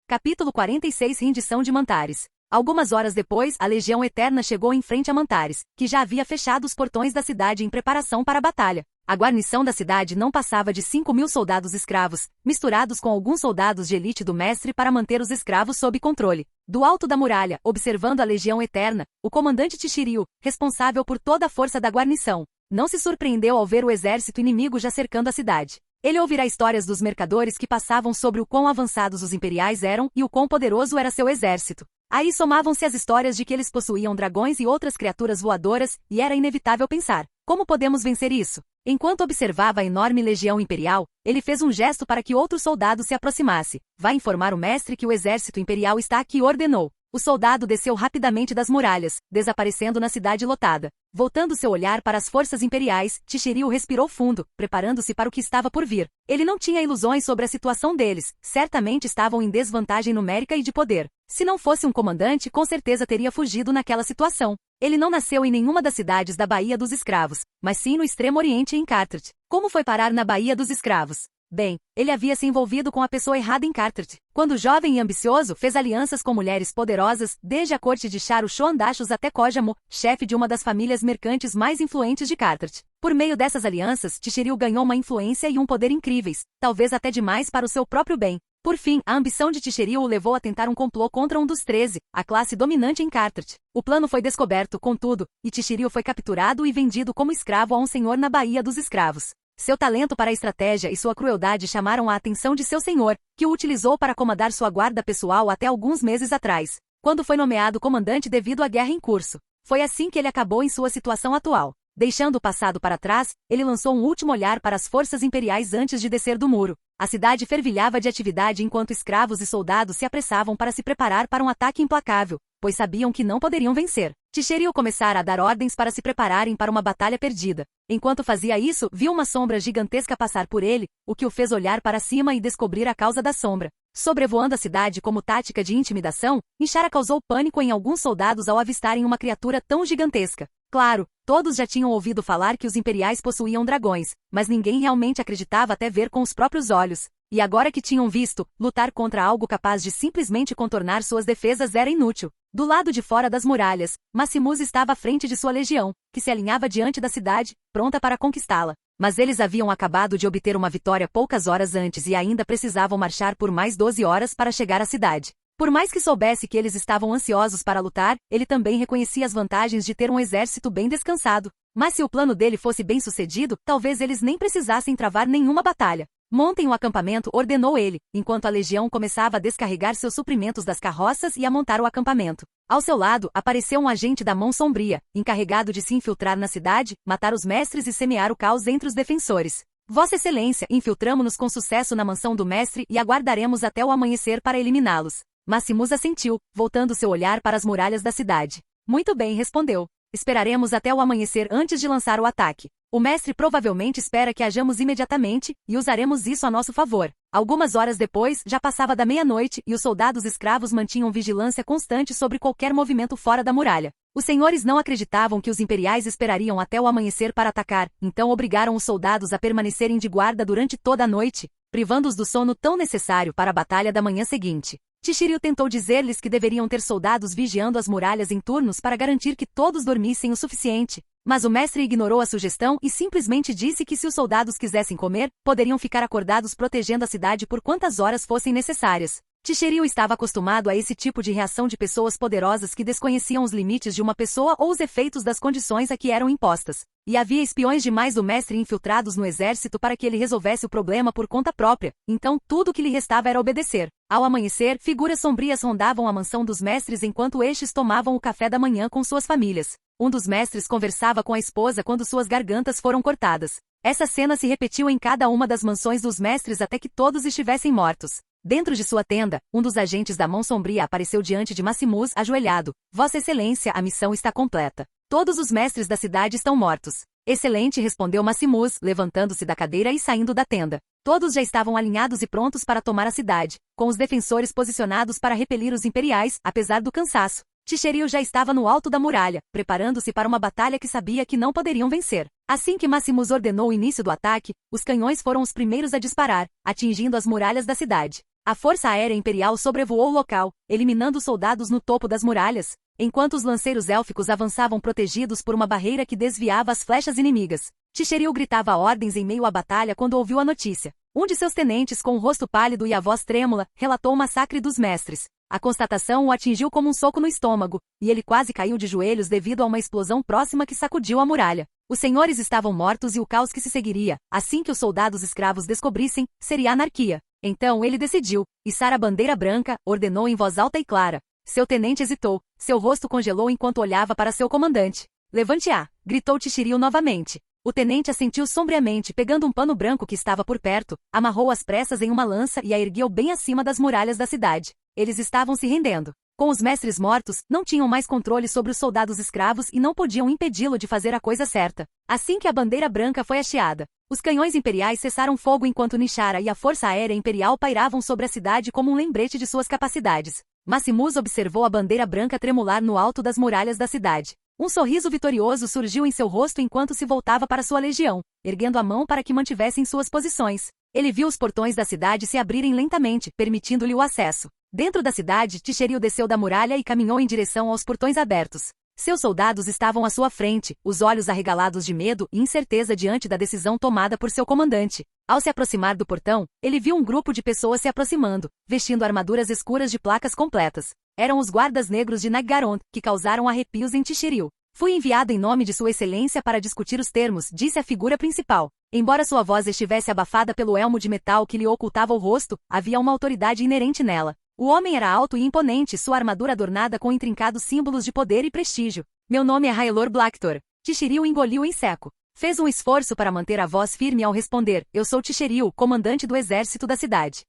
Capítulo 46 Rendição de Mantares. Algumas horas depois, a Legião Eterna chegou em frente a Mantares, que já havia fechado os portões da cidade em preparação para a batalha. A guarnição da cidade não passava de 5.000 soldados escravos, misturados com alguns soldados de elite do mestre para manter os escravos sob controle. Do alto da muralha, observando a Legião Eterna, o comandante Tichiryu, responsável por toda a força da guarnição, não se surpreendeu ao ver o exército inimigo já cercando a cidade. Ele ouvirá histórias dos mercadores que passavam sobre o quão avançados os imperiais eram e o quão poderoso era seu exército. Aí somavam-se as histórias de que eles possuíam dragões e outras criaturas voadoras, e era inevitável pensar: como podemos vencer isso? Enquanto observava a enorme legião imperial, ele fez um gesto para que outro soldado se aproximasse. Vá informar o mestre que o exército imperial está aqui, ordenou. O soldado desceu rapidamente das muralhas, desaparecendo na cidade lotada. Voltando seu olhar para as forças imperiais, Tichiryu respirou fundo, preparando-se para o que estava por vir. Ele não tinha ilusões sobre a situação deles, certamente estavam em desvantagem numérica e de poder. Se não fosse um comandante, com certeza teria fugido naquela situação. Ele não nasceu em nenhuma das cidades da Baía dos Escravos, mas sim no Extremo Oriente em Carthage. Como foi parar na Baía dos Escravos? Bem, ele havia se envolvido com a pessoa errada em Carthage. Quando jovem e ambicioso, fez alianças com mulheres poderosas, desde a corte de Charu Shoandachus até Kojamo, chefe de uma das famílias mercantes mais influentes de Carthage. Por meio dessas alianças, Tichiryu ganhou uma influência e um poder incríveis, talvez até demais para o seu próprio bem. Por fim, a ambição de Tichiryu o levou a tentar um complô contra um dos 13, a classe dominante em Carthage. O plano foi descoberto, contudo, e Tichiryu foi capturado e vendido como escravo a um senhor na Baía dos Escravos. Seu talento para a estratégia e sua crueldade chamaram a atenção de seu senhor, que o utilizou para comandar sua guarda pessoal até alguns meses atrás, quando foi nomeado comandante devido à guerra em curso. Foi assim que ele acabou em sua situação atual. Deixando o passado para trás, ele lançou um último olhar para as forças imperiais antes de descer do muro. A cidade fervilhava de atividade enquanto escravos e soldados se apressavam para se preparar para um ataque implacável, pois sabiam que não poderiam vencer. Tichiryu começara a dar ordens para se prepararem para uma batalha perdida. Enquanto fazia isso, viu uma sombra gigantesca passar por ele, o que o fez olhar para cima e descobrir a causa da sombra. Sobrevoando a cidade como tática de intimidação, Nishara causou pânico em alguns soldados ao avistarem uma criatura tão gigantesca. Claro, todos já tinham ouvido falar que os imperiais possuíam dragões, mas ninguém realmente acreditava até ver com os próprios olhos. E agora que tinham visto, lutar contra algo capaz de simplesmente contornar suas defesas era inútil. Do lado de fora das muralhas, Maximus estava à frente de sua legião, que se alinhava diante da cidade, pronta para conquistá-la. Mas eles haviam acabado de obter uma vitória poucas horas antes e ainda precisavam marchar por mais 12 horas para chegar à cidade. Por mais que soubesse que eles estavam ansiosos para lutar, ele também reconhecia as vantagens de ter um exército bem descansado. Mas se o plano dele fosse bem sucedido, talvez eles nem precisassem travar nenhuma batalha. Montem o acampamento, ordenou ele, enquanto a legião começava a descarregar seus suprimentos das carroças e a montar o acampamento. Ao seu lado, apareceu um agente da Mão Sombria, encarregado de se infiltrar na cidade, matar os mestres e semear o caos entre os defensores. Vossa Excelência, infiltramo-nos com sucesso na mansão do mestre e aguardaremos até o amanhecer para eliminá-los. Maximus assentiu, voltando seu olhar para as muralhas da cidade. Muito bem, respondeu. Esperaremos até o amanhecer antes de lançar o ataque. O mestre provavelmente espera que hajamos imediatamente, e usaremos isso a nosso favor. Algumas horas depois, já passava da meia-noite e os soldados escravos mantinham vigilância constante sobre qualquer movimento fora da muralha. Os senhores não acreditavam que os imperiais esperariam até o amanhecer para atacar, então obrigaram os soldados a permanecerem de guarda durante toda a noite, privando-os do sono tão necessário para a batalha da manhã seguinte. Tichiryu tentou dizer-lhes que deveriam ter soldados vigiando as muralhas em turnos para garantir que todos dormissem o suficiente. Mas o mestre ignorou a sugestão e simplesmente disse que se os soldados quisessem comer, poderiam ficar acordados protegendo a cidade por quantas horas fossem necessárias. Tichiryu estava acostumado a esse tipo de reação de pessoas poderosas que desconheciam os limites de uma pessoa ou os efeitos das condições a que eram impostas. E havia espiões demais do mestre infiltrados no exército para que ele resolvesse o problema por conta própria, então tudo o que lhe restava era obedecer. Ao amanhecer, figuras sombrias rondavam a mansão dos mestres enquanto estes tomavam o café da manhã com suas famílias. Um dos mestres conversava com a esposa quando suas gargantas foram cortadas. Essa cena se repetiu em cada uma das mansões dos mestres até que todos estivessem mortos. Dentro de sua tenda, um dos agentes da Mão Sombria apareceu diante de Maximus ajoelhado. Vossa Excelência, a missão está completa. Todos os mestres da cidade estão mortos. Excelente, respondeu Maximus, levantando-se da cadeira e saindo da tenda. Todos já estavam alinhados e prontos para tomar a cidade, com os defensores posicionados para repelir os imperiais, apesar do cansaço. Tichiryu já estava no alto da muralha, preparando-se para uma batalha que sabia que não poderiam vencer. Assim que Maximus ordenou o início do ataque, os canhões foram os primeiros a disparar, atingindo as muralhas da cidade. A Força Aérea Imperial sobrevoou o local, eliminando os soldados no topo das muralhas, enquanto os lanceiros élficos avançavam protegidos por uma barreira que desviava as flechas inimigas. Ticheril gritava ordens em meio à batalha quando ouviu a notícia. Um de seus tenentes, com o rosto pálido e a voz trêmula, relatou o massacre dos mestres. A constatação o atingiu como um soco no estômago, e ele quase caiu de joelhos devido a uma explosão próxima que sacudiu a muralha. Os senhores estavam mortos e o caos que se seguiria, assim que os soldados escravos descobrissem, seria anarquia. Então ele decidiu, içar a bandeira branca, ordenou em voz alta e clara. Seu tenente hesitou, seu rosto congelou enquanto olhava para seu comandante. Levante-a! Gritou Ticheril novamente. O tenente assentiu sombriamente, pegando um pano branco que estava por perto, amarrou às pressas em uma lança e a ergueu bem acima das muralhas da cidade. Eles estavam se rendendo. Com os mestres mortos, não tinham mais controle sobre os soldados escravos e não podiam impedi-lo de fazer a coisa certa. Assim que a bandeira branca foi hasteada, os canhões imperiais cessaram fogo enquanto Nishara e a Força Aérea Imperial pairavam sobre a cidade como um lembrete de suas capacidades. Maximus observou a bandeira branca tremular no alto das muralhas da cidade. Um sorriso vitorioso surgiu em seu rosto enquanto se voltava para sua legião, erguendo a mão para que mantivessem suas posições. Ele viu os portões da cidade se abrirem lentamente, permitindo-lhe o acesso. Dentro da cidade, Ticheril desceu da muralha e caminhou em direção aos portões abertos. Seus soldados estavam à sua frente, os olhos arregalados de medo e incerteza diante da decisão tomada por seu comandante. Ao se aproximar do portão, ele viu um grupo de pessoas se aproximando, vestindo armaduras escuras de placas completas. Eram os guardas negros de Naggaroth, que causaram arrepios em Ticheril. Fui enviado em nome de Sua Excelência para discutir os termos, disse a figura principal. Embora sua voz estivesse abafada pelo elmo de metal que lhe ocultava o rosto, havia uma autoridade inerente nela. O homem era alto e imponente, sua armadura adornada com intrincados símbolos de poder e prestígio. Meu nome é Haelor Blacktor. Ticheril engoliu em seco. Fez um esforço para manter a voz firme ao responder. Eu sou Ticheril, comandante do exército da cidade.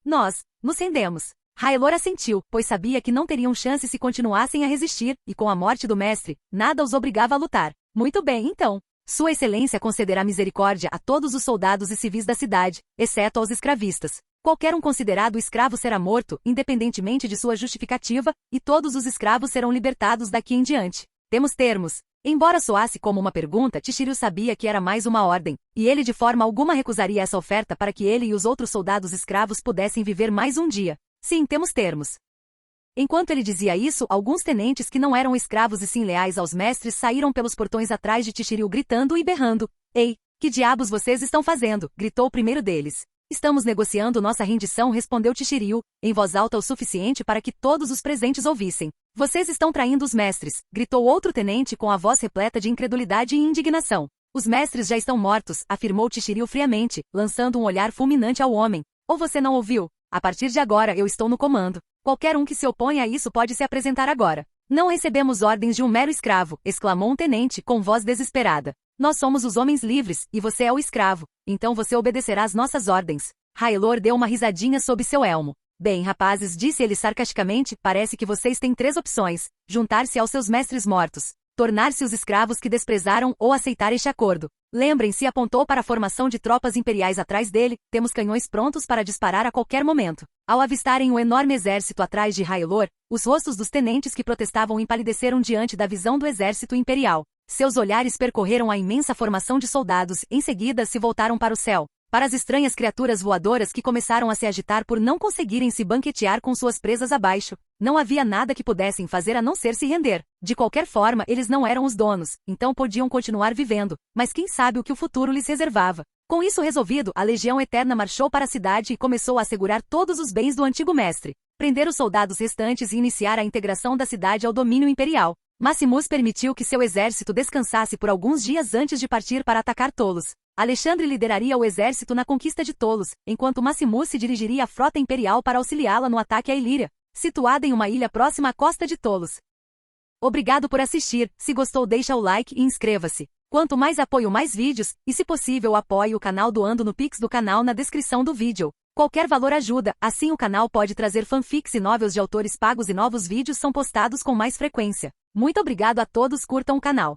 Nós, nos rendemos. Haelor assentiu, pois sabia que não teriam chance se continuassem a resistir, e com a morte do mestre, nada os obrigava a lutar. Muito bem, então. Sua Excelência concederá misericórdia a todos os soldados e civis da cidade, exceto aos escravistas. Qualquer um considerado escravo será morto, independentemente de sua justificativa, e todos os escravos serão libertados daqui em diante. Temos termos. Embora soasse como uma pergunta, Ticheril sabia que era mais uma ordem, e ele de forma alguma recusaria essa oferta para que ele e os outros soldados escravos pudessem viver mais um dia. Sim, temos termos. Enquanto ele dizia isso, alguns tenentes que não eram escravos e sim leais aos mestres saíram pelos portões atrás de Ticheril gritando e berrando. Ei, que diabos vocês estão fazendo? Gritou o primeiro deles. Estamos negociando nossa rendição, respondeu Ticheril, em voz alta o suficiente para que todos os presentes ouvissem. Vocês estão traindo os mestres, gritou outro tenente com a voz repleta de incredulidade e indignação. Os mestres já estão mortos, afirmou Ticheril friamente, lançando um olhar fulminante ao homem. Ou você não ouviu? A partir de agora eu estou no comando. Qualquer um que se oponha a isso pode se apresentar agora. Não recebemos ordens de um mero escravo, exclamou um tenente com voz desesperada. Nós somos os homens livres, e você é o escravo, então você obedecerá às nossas ordens. Haelor deu uma risadinha sob seu elmo. Bem, rapazes, disse ele sarcasticamente, parece que vocês têm 3 opções: juntar-se aos seus mestres mortos, tornar-se os escravos que desprezaram ou aceitar este acordo. Lembrem-se, apontou para a formação de tropas imperiais atrás dele, temos canhões prontos para disparar a qualquer momento. Ao avistarem o enorme exército atrás de Haelor, os rostos dos tenentes que protestavam empalideceram diante da visão do exército imperial. Seus olhares percorreram a imensa formação de soldados, em seguida se voltaram para o céu, para as estranhas criaturas voadoras que começaram a se agitar por não conseguirem se banquetear com suas presas abaixo. Não havia nada que pudessem fazer a não ser se render. De qualquer forma, eles não eram os donos, então podiam continuar vivendo, mas quem sabe o que o futuro lhes reservava. Com isso resolvido, a Legião Eterna marchou para a cidade e começou a assegurar todos os bens do antigo mestre, prender os soldados restantes e iniciar a integração da cidade ao domínio imperial. Maximus permitiu que seu exército descansasse por alguns dias antes de partir para atacar Tolos. Alexandre lideraria o exército na conquista de Tolos, enquanto Maximus se dirigiria à frota imperial para auxiliá-la no ataque à Ilíria, situada em uma ilha próxima à costa de Tolos. Obrigado por assistir, se gostou deixa o like e inscreva-se. Quanto mais apoio mais vídeos, e se possível apoie o canal doando no Pix do canal na descrição do vídeo. Qualquer valor ajuda, assim o canal pode trazer fanfics e novels de autores pagos e novos vídeos são postados com mais frequência. Muito obrigado a todos, curtam o canal.